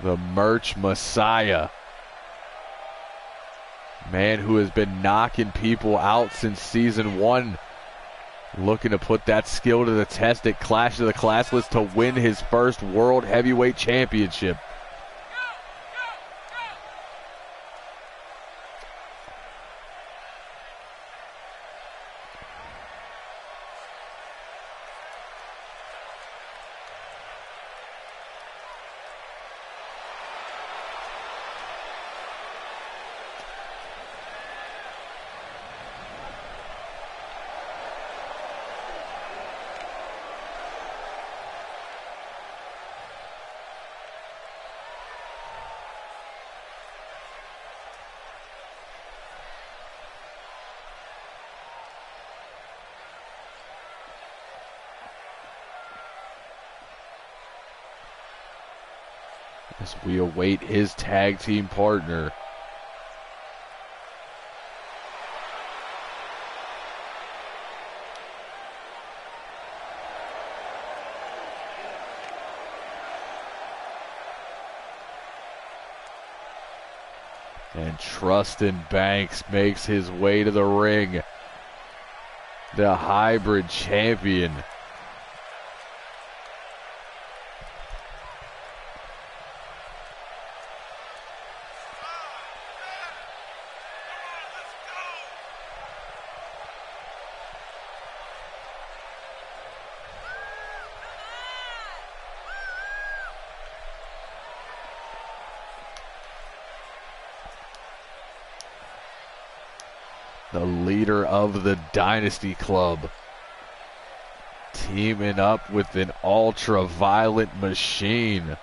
The Merch Messiah. Man who has been knocking people out since season 1. Looking to put that skill to the test at Clash of the Classless to win his first World Heavyweight Championship. As we await his tag team partner. And Trustin Banks makes his way to the ring. The hybrid champion. The leader of the Dynasty Club, teaming up with an ultra-violent machine.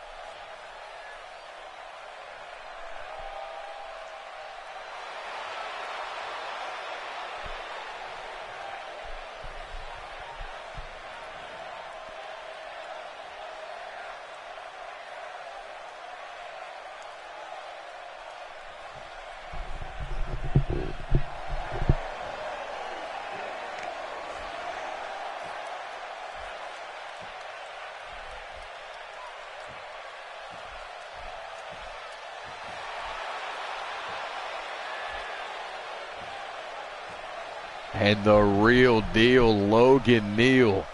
And the real deal, Logan Neal,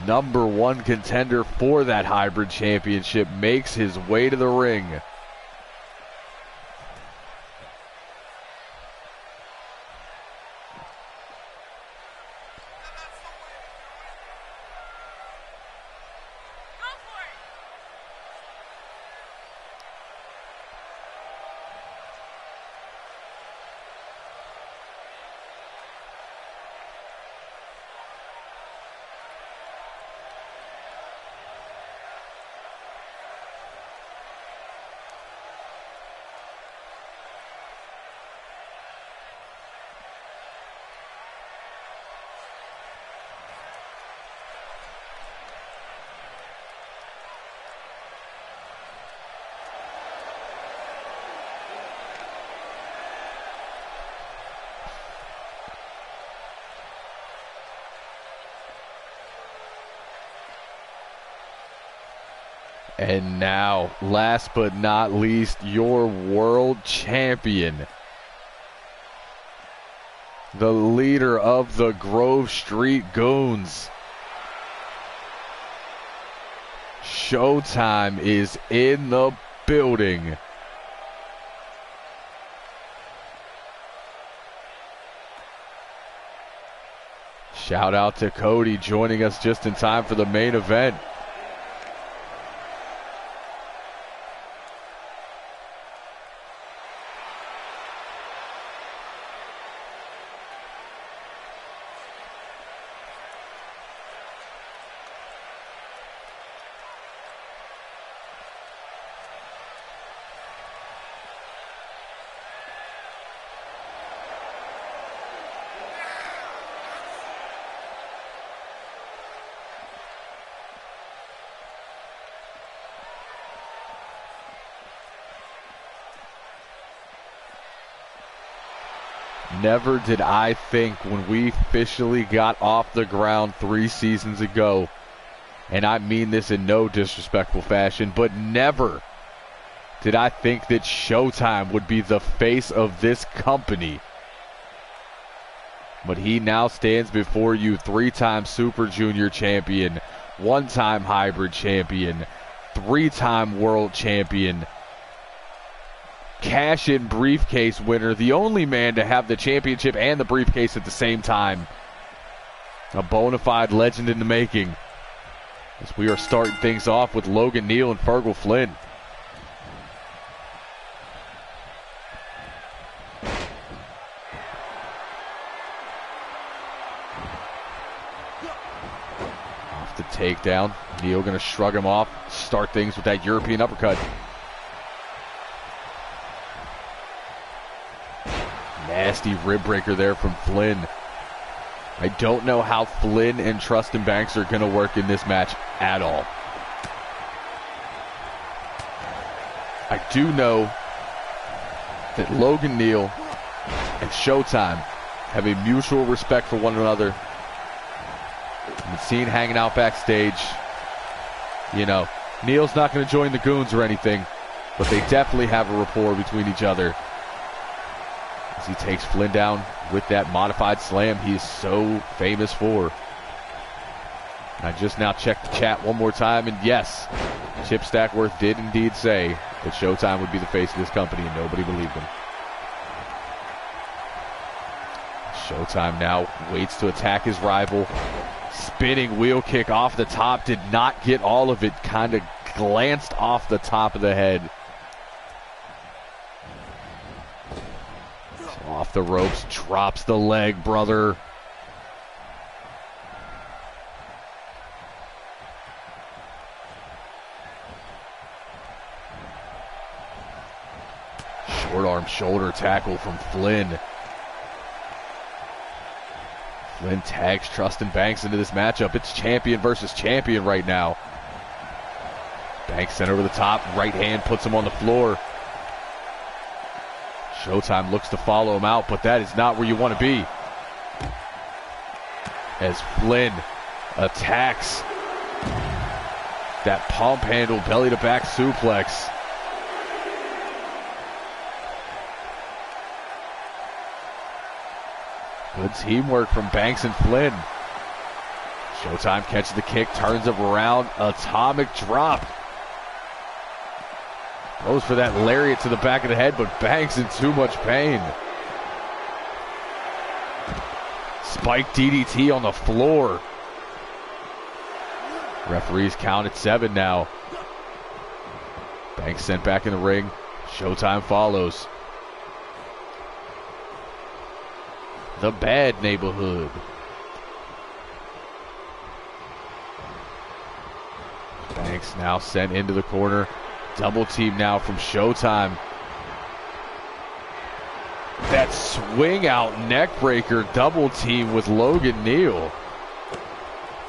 #1 contender for that hybrid championship, makes his way to the ring. And now, last but not least, your world champion, the leader of the Grove Street Goons. Showtime is in the building. Shout out to Cody joining us just in time for the main event. Never did I think when we officially got off the ground 3 seasons ago, and I mean this in no disrespectful fashion, but never did I think that Showtime would be the face of this company. But he now stands before you, 3-time Super Junior champion, 1-time hybrid champion, 3-time world champion, cash-in briefcase winner, the only man to have the championship and the briefcase at the same time. A bona fide legend in the making. As we are starting things off with Logan Neal and Fergal Flynn. Off the takedown. Neal going to shrug him off, start things with that European uppercut. Nasty rib breaker there from Flynn. I don't know how Flynn and Trustin Banks are going to work in this match at all. I do know that Logan Neal and Showtime have a mutual respect for one another. I've been seen hanging out backstage. You know, Neal's not going to join the Goons or anything, but they definitely have a rapport between each other. As he takes Flynn down with that modified slam he is so famous for. And I just now checked the chat one more time, and yes, Chip Stackworth did indeed say that Showtime would be the face of this company, and nobody believed him. Showtime now waits to attack his rival. Spinning wheel kick off the top, did not get all of it, kind of glanced off the top of the head. Off the ropes, drops the leg, brother. Short arm shoulder tackle from Flynn. Flynn tags Trustin Banks into this matchup. It's champion versus champion right now. Banks sent over the top, right hand puts him on the floor. Showtime looks to follow him out, but that is not where you want to be. As Flynn attacks that pump handle, belly to back suplex. Good teamwork from Banks and Flynn. Showtime catches the kick, turns him around, atomic drop. Goes for that lariat to the back of the head, but Banks in too much pain. Spike DDT on the floor. Referees count at 7 now. Banks sent back in the ring. Showtime follows. The Bad Neighborhood. Banks now sent into the corner. Double team now from Showtime. That swing out neck breaker double team with Logan Neal.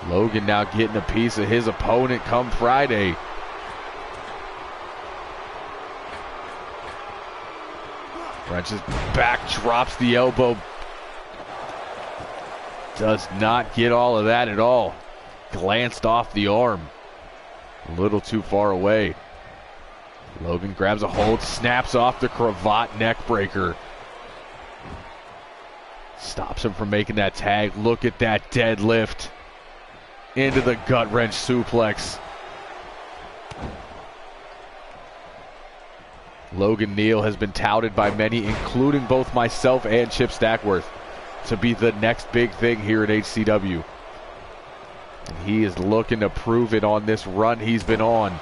Logan now getting a piece of his opponent come Friday. Wrenches back, drops the elbow. Does not get all of that at all. Glanced off the arm. A little too far away. Logan grabs a hold, snaps off the cravat neck breaker. Stops him from making that tag. Look at that deadlift. Into the gut wrench suplex. Logan Neal has been touted by many, including both myself and Chip Stackworth, to be the next big thing here at HCW. And he is looking to prove it on this run he's been on.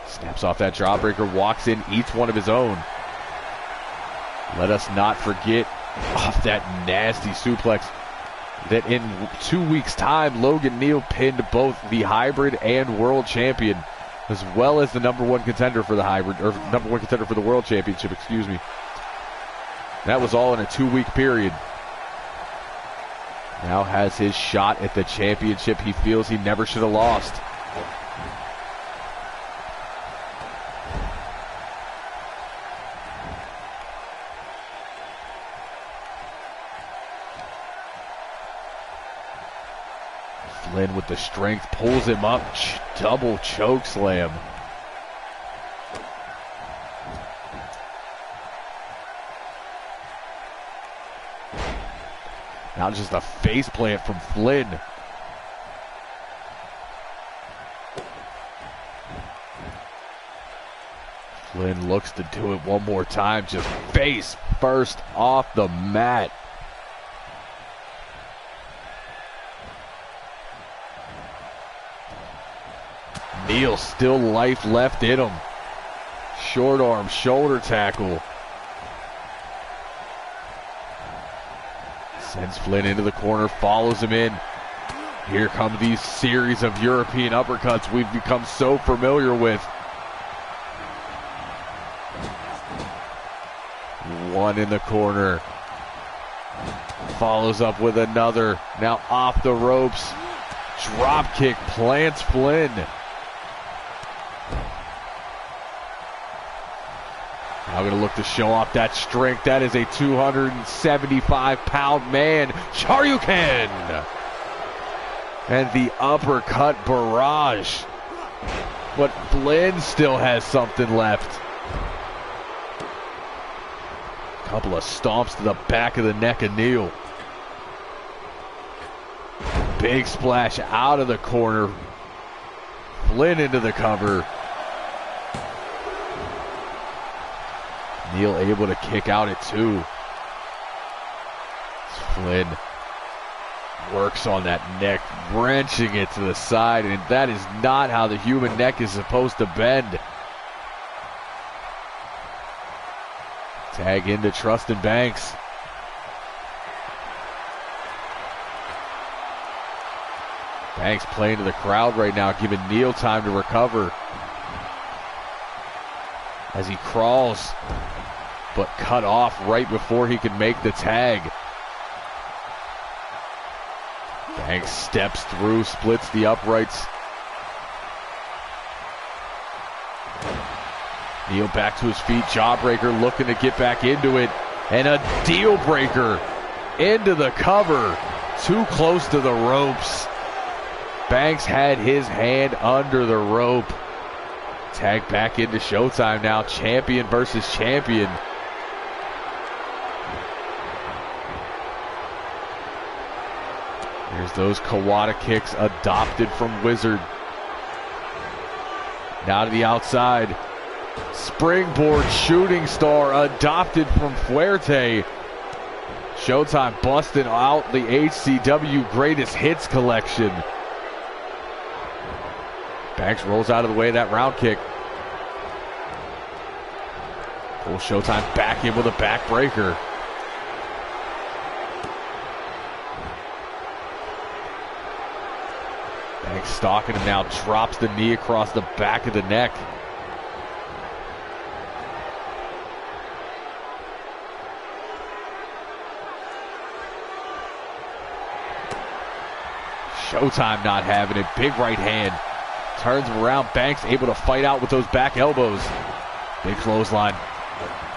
Snaps off that jawbreaker, walks in, eats one of his own. Let us not forget off that nasty suplex that in 2 weeks' time, Logan Neal pinned both the hybrid and world champion, as well as the number one contender for the hybrid, or number one contender for the world championship, excuse me. That was all in a 2-week period. Now has his shot at the championship he feels he never should have lost. Flynn with the strength pulls him up, double choke slam. Now just a face plant from Flynn. Flynn looks to do it one more time, just face first off the mat. Neal still life left in him. Short arm shoulder tackle. Sends Flynn into the corner, follows him in. Here come these series of European uppercuts we've become so familiar with. One in the corner. Follows up with another. Now off the ropes. Drop kick plants Flynn. Now going to look to show off that strength. That is a 275-pound man. Shoryuken! And the uppercut barrage. But Flynn still has something left. Couple of stomps to the back of the neck of Neal. Big splash out of the corner. Flynn into the cover. Neal able to kick out at 2. Flynn works on that neck, wrenching it to the side, and that is not how the human neck is supposed to bend. Tag into Trustin Banks. Banks playing to the crowd right now, giving Neil time to recover. As he crawls, but cut off right before he can make the tag. Banks steps through, splits the uprights. Neil back to his feet, jawbreaker looking to get back into it. And a deal breaker into the cover, too close to the ropes. Banks had his hand under the rope. Tag back into Showtime now, champion versus champion. There's those Kawada kicks adopted from Wizard. Now to the outside. Springboard shooting star adopted from Fuerte. Showtime busting out the HCW Greatest Hits collection. Banks rolls out of the way of that round kick. Pulls Showtime back in with a backbreaker. Banks stalking him now, drops the knee across the back of the neck. Showtime not having it. Big right hand. Turns him around. Banks able to fight out with those back elbows. Big clothesline.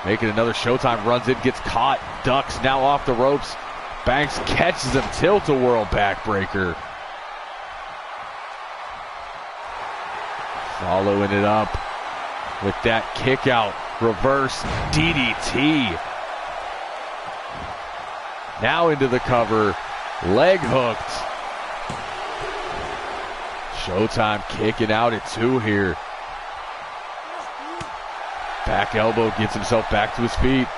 Making another Showtime. Runs in. Gets caught. Ducks now off the ropes. Banks catches him. Tilt-a-whirl backbreaker. Following it up with that kick out. Reverse DDT. Now into the cover. Leg hooked. Showtime kicking out at 2 here. Back elbow, gets himself back to his feet.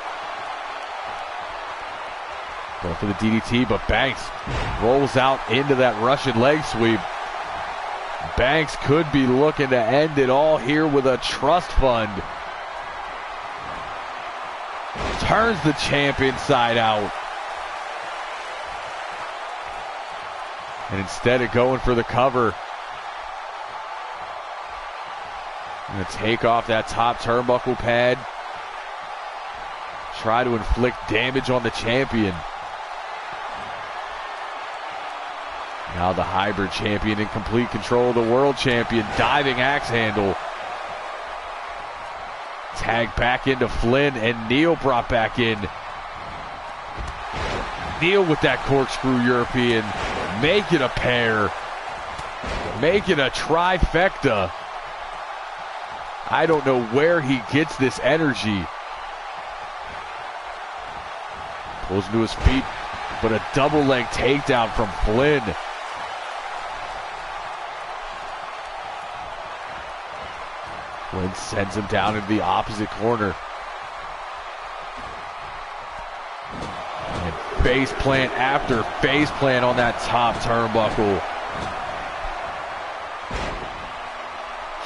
Going for the DDT, but Banks rolls out into that Russian leg sweep. Banks could be looking to end it all here with a trust fund. Turns the champ inside out. And instead of going for the cover, going to take off that top turnbuckle pad. Try to inflict damage on the champion. Now the hybrid champion in complete control of the world champion. Diving axe handle. Tag back into Flynn and Neil brought back in. Neil with that corkscrew European. Make it a pair. Make it a trifecta. I don't know where he gets this energy. Pulls into his feet, but a double leg takedown from Flynn. Flynn sends him down into the opposite corner. And face plant after face plant on that top turnbuckle.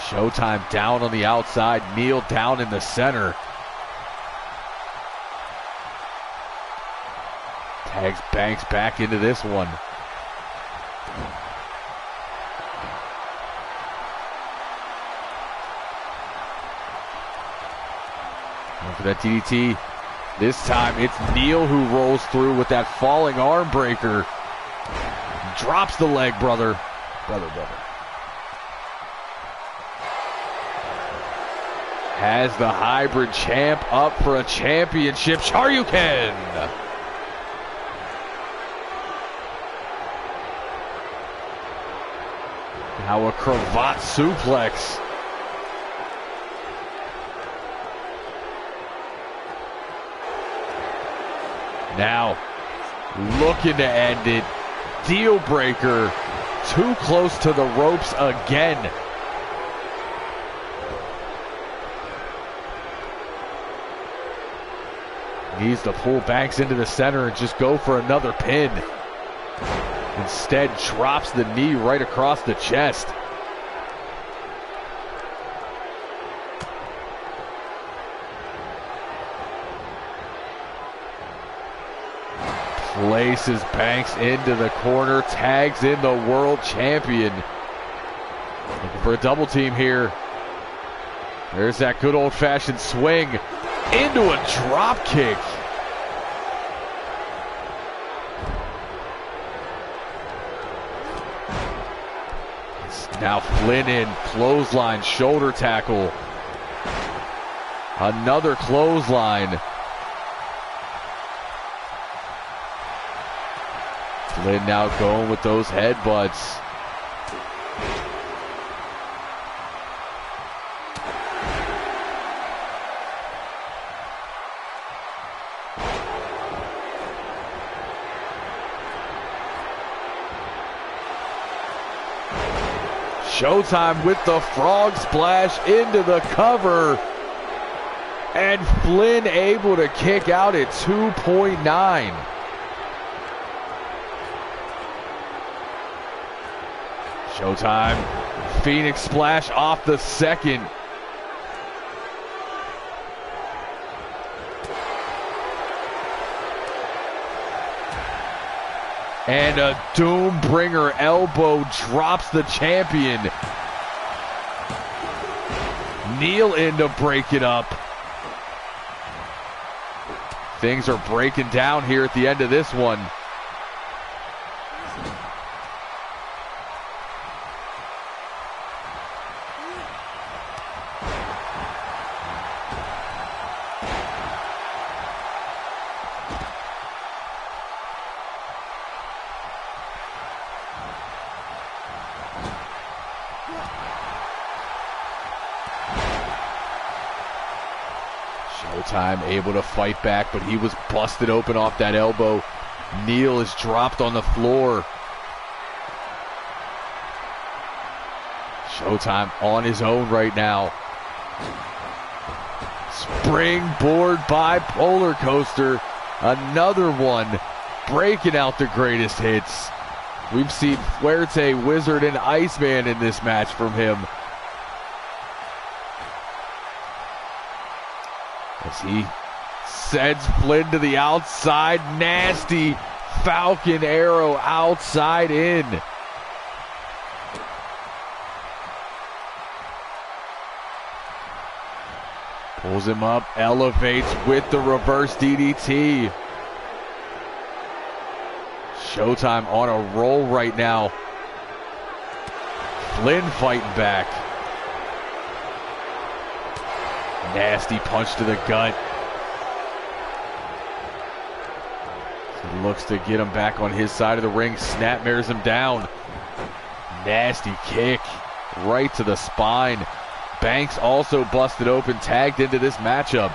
Showtime down on the outside, Neil down in the center. Tags Banks back into this one. Going for that DDT. This time it's Neil who rolls through with that falling arm breaker. Drops the leg, brother. Brother. Has the hybrid champ up for a championship. Shoryuken. Now a cravat suplex. Now looking to end it. Deal breaker. Too close to the ropes again. Needs to pull Banks into the center and just go for another pin. Instead, drops the knee right across the chest. Places Banks into the corner, tags in the world champion. Looking for a double team here. There's that good old-fashioned swing into a drop kick. Now Flynn in, clothesline, shoulder tackle. Another clothesline. Flynn now going with those headbutts. Showtime with the frog splash into the cover. And Flynn able to kick out at 2.9. Showtime. Phoenix splash off the second. And a Doombringer elbow drops the champion. Neil in to break it up. Things are breaking down here at the end of this one. Showtime able to fight back, but he was busted open off that elbow. Neil is dropped on the floor. Showtime on his own right now. Springboard bipolar coaster. Another one breaking out the greatest hits. We've seen Fuerte, Wizard, and Iceman in this match from him. As he sends Flynn to the outside. Nasty Falcon arrow outside in. Pulls him up, elevates with the reverse DDT. Showtime on a roll right now. Flynn fighting back. Nasty punch to the gut. He looks to get him back on his side of the ring. Snapmares him down. Nasty kick right to the spine. Banks also busted open, tagged into this matchup.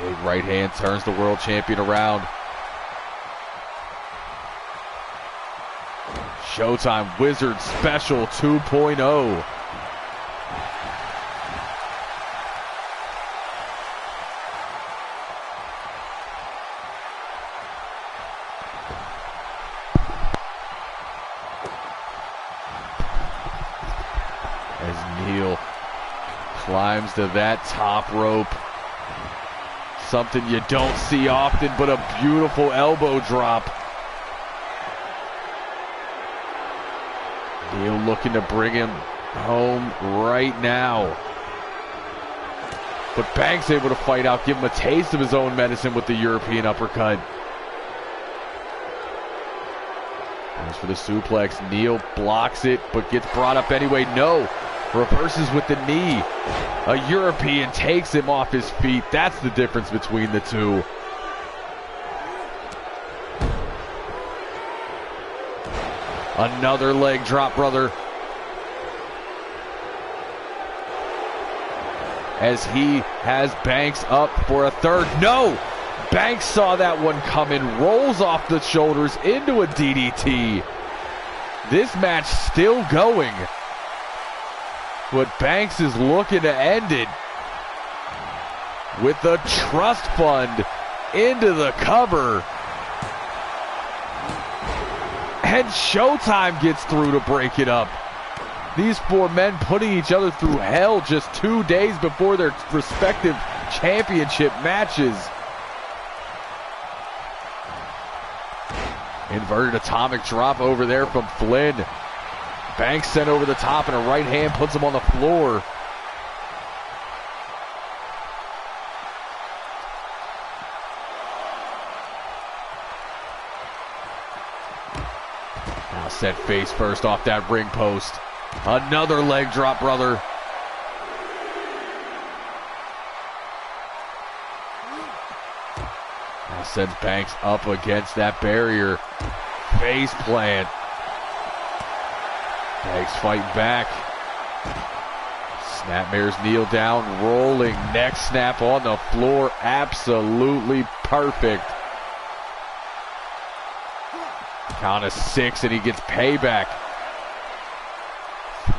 Big right hand turns the world champion around. Showtime Wizard Special 2.0. As Neil climbs to that top rope. Something you don't see often, but a beautiful elbow drop. Neil looking to bring him home right now. But Banks able to fight out, give him a taste of his own medicine with the European uppercut. Goes for the suplex. Neil blocks it, but gets brought up anyway. No. Reverses with the knee. A European takes him off his feet. That's the difference between the two. Another leg drop, brother. As he has Banks up for a third. No! Banks saw that one coming. Rolls off the shoulders into a DDT. This match still going. But Banks is looking to end it with the trust fund into the cover. And Showtime gets through to break it up. These four men putting each other through hell just 2 days before their respective championship matches. Inverted atomic drop over there from Flynn. Banks sent over the top, and a right hand puts him on the floor. Now set face first off that ring post. Another leg drop, brother. Now sends Banks up against that barrier. Face plant. Banks fighting back. Snapmares kneel down, rolling neck snap on the floor. Absolutely perfect. Count of 6 and he gets payback.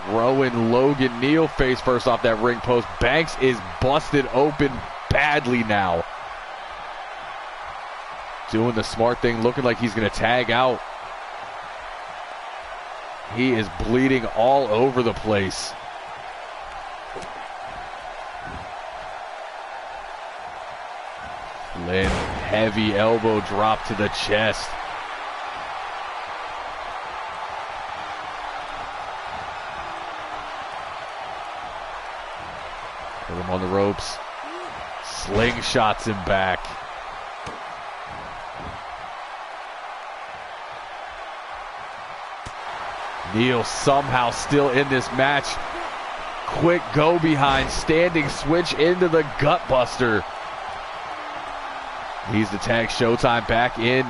Throwing Logan Neal face first off that ring post. Banks is busted open badly now. Doing the smart thing, looking like he's going to tag out. He is bleeding all over the place. Flynn, heavy elbow drop to the chest. Put him on the ropes. Slingshots him back. Neal somehow still in this match. Quick go behind, standing switch into the gut buster. He's the tag. Showtime back in.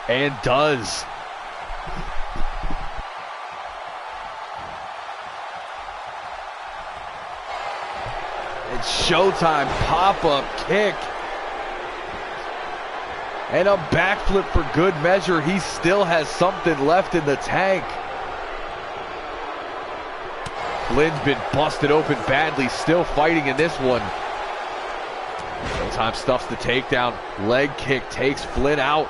And does. And Showtime pop-up kick. And a backflip for good measure. He still has something left in the tank. Flynn's been busted open badly, still fighting in this one. Showtime stuffs the takedown. Leg kick takes Flynn out.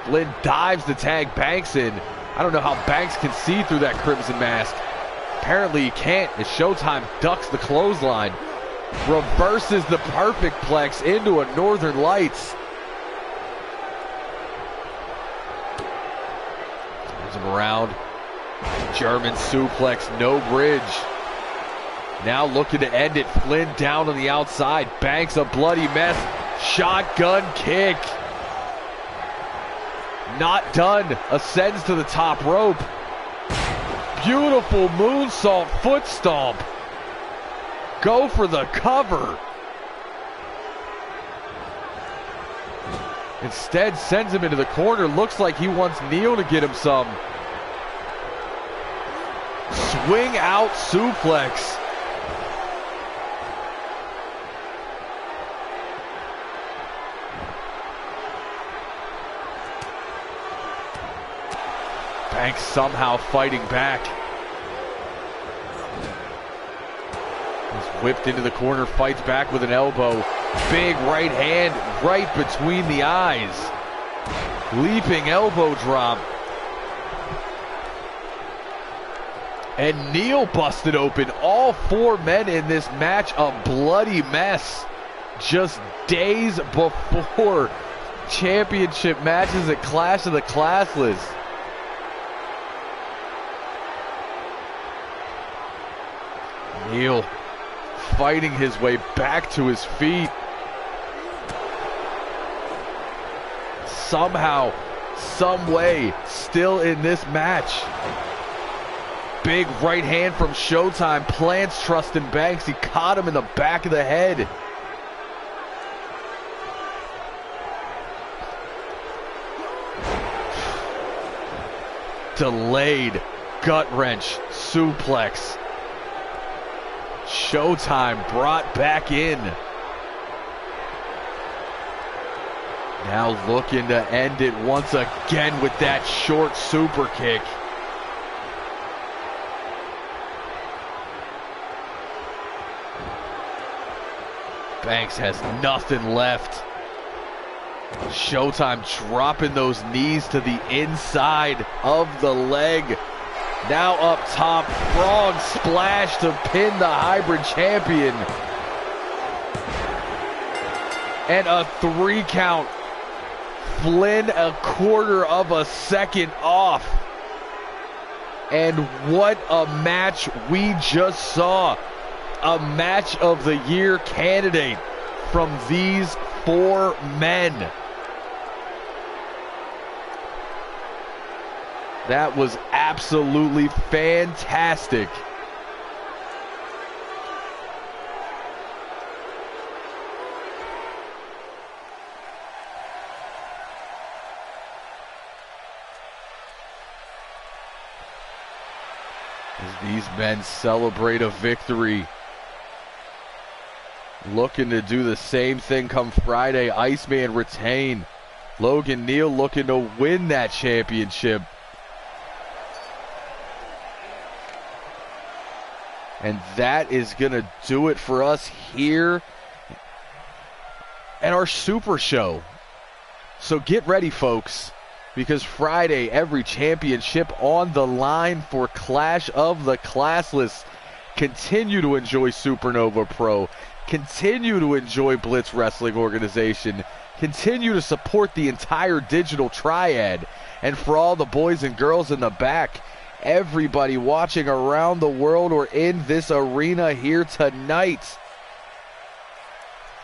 Flynn dives the tag Banks in. I don't know how Banks can see through that crimson mask. Apparently he can't, as Showtime ducks the clothesline. Reverses the perfect plex into a Northern Lights. Him around. German suplex, no bridge. Now looking to end it. Flynn down on the outside. Banks a bloody mess. Shotgun kick. Not done. Ascends to the top rope. Beautiful moonsault foot stomp. Go for the cover. Instead sends him into the corner. Looks like he wants Neal to get him some. Swing out suplex. Banks somehow fighting back. He's whipped into the corner, fights back with an elbow. Big right hand right between the eyes. Leaping elbow drop. And Neal busted open. All four men in this match a bloody mess. Just days before championship matches at Clash of the Classless. Neal fighting his way back to his feet. Somehow, some way, still in this match. Big right hand from Showtime plants Trustin Banks. He caught him in the back of the head. Delayed gut wrench suplex. Showtime brought back in. Now looking to end it once again with that short super kick. Banks has nothing left. Showtime dropping those knees to the inside of the leg. Now up top, frog splash to pin the hybrid champion. And a 3 count. Flynn a quarter of a second off. And what a match we just saw. A match of the year candidate from these 4 men. That was absolutely fantastic. As these men celebrate a victory. Looking to do the same thing come Friday. Iceman retain. Logan Neal looking to win that championship. And that is going to do it for us here at our Super Show. So get ready, folks, because Friday, every championship on the line for Clash of the Classless. Continue to enjoy Supernova Pro. Continue to enjoy Blitz Wrestling Organization. Continue to support the entire digital triad. And for all the boys and girls in the back, everybody watching around the world or in this arena here tonight,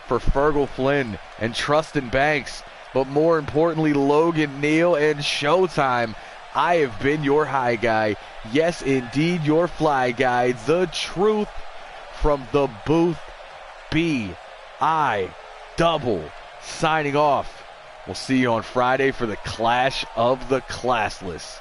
for Fergal Flynn and Trustin Banks, but more importantly, Logan Neal and Showtime, I have been your high guy. Yes, indeed, your fly guy. The truth from the booth. B.I. Double signing off. We'll see you on Friday for the Clash of the Classless.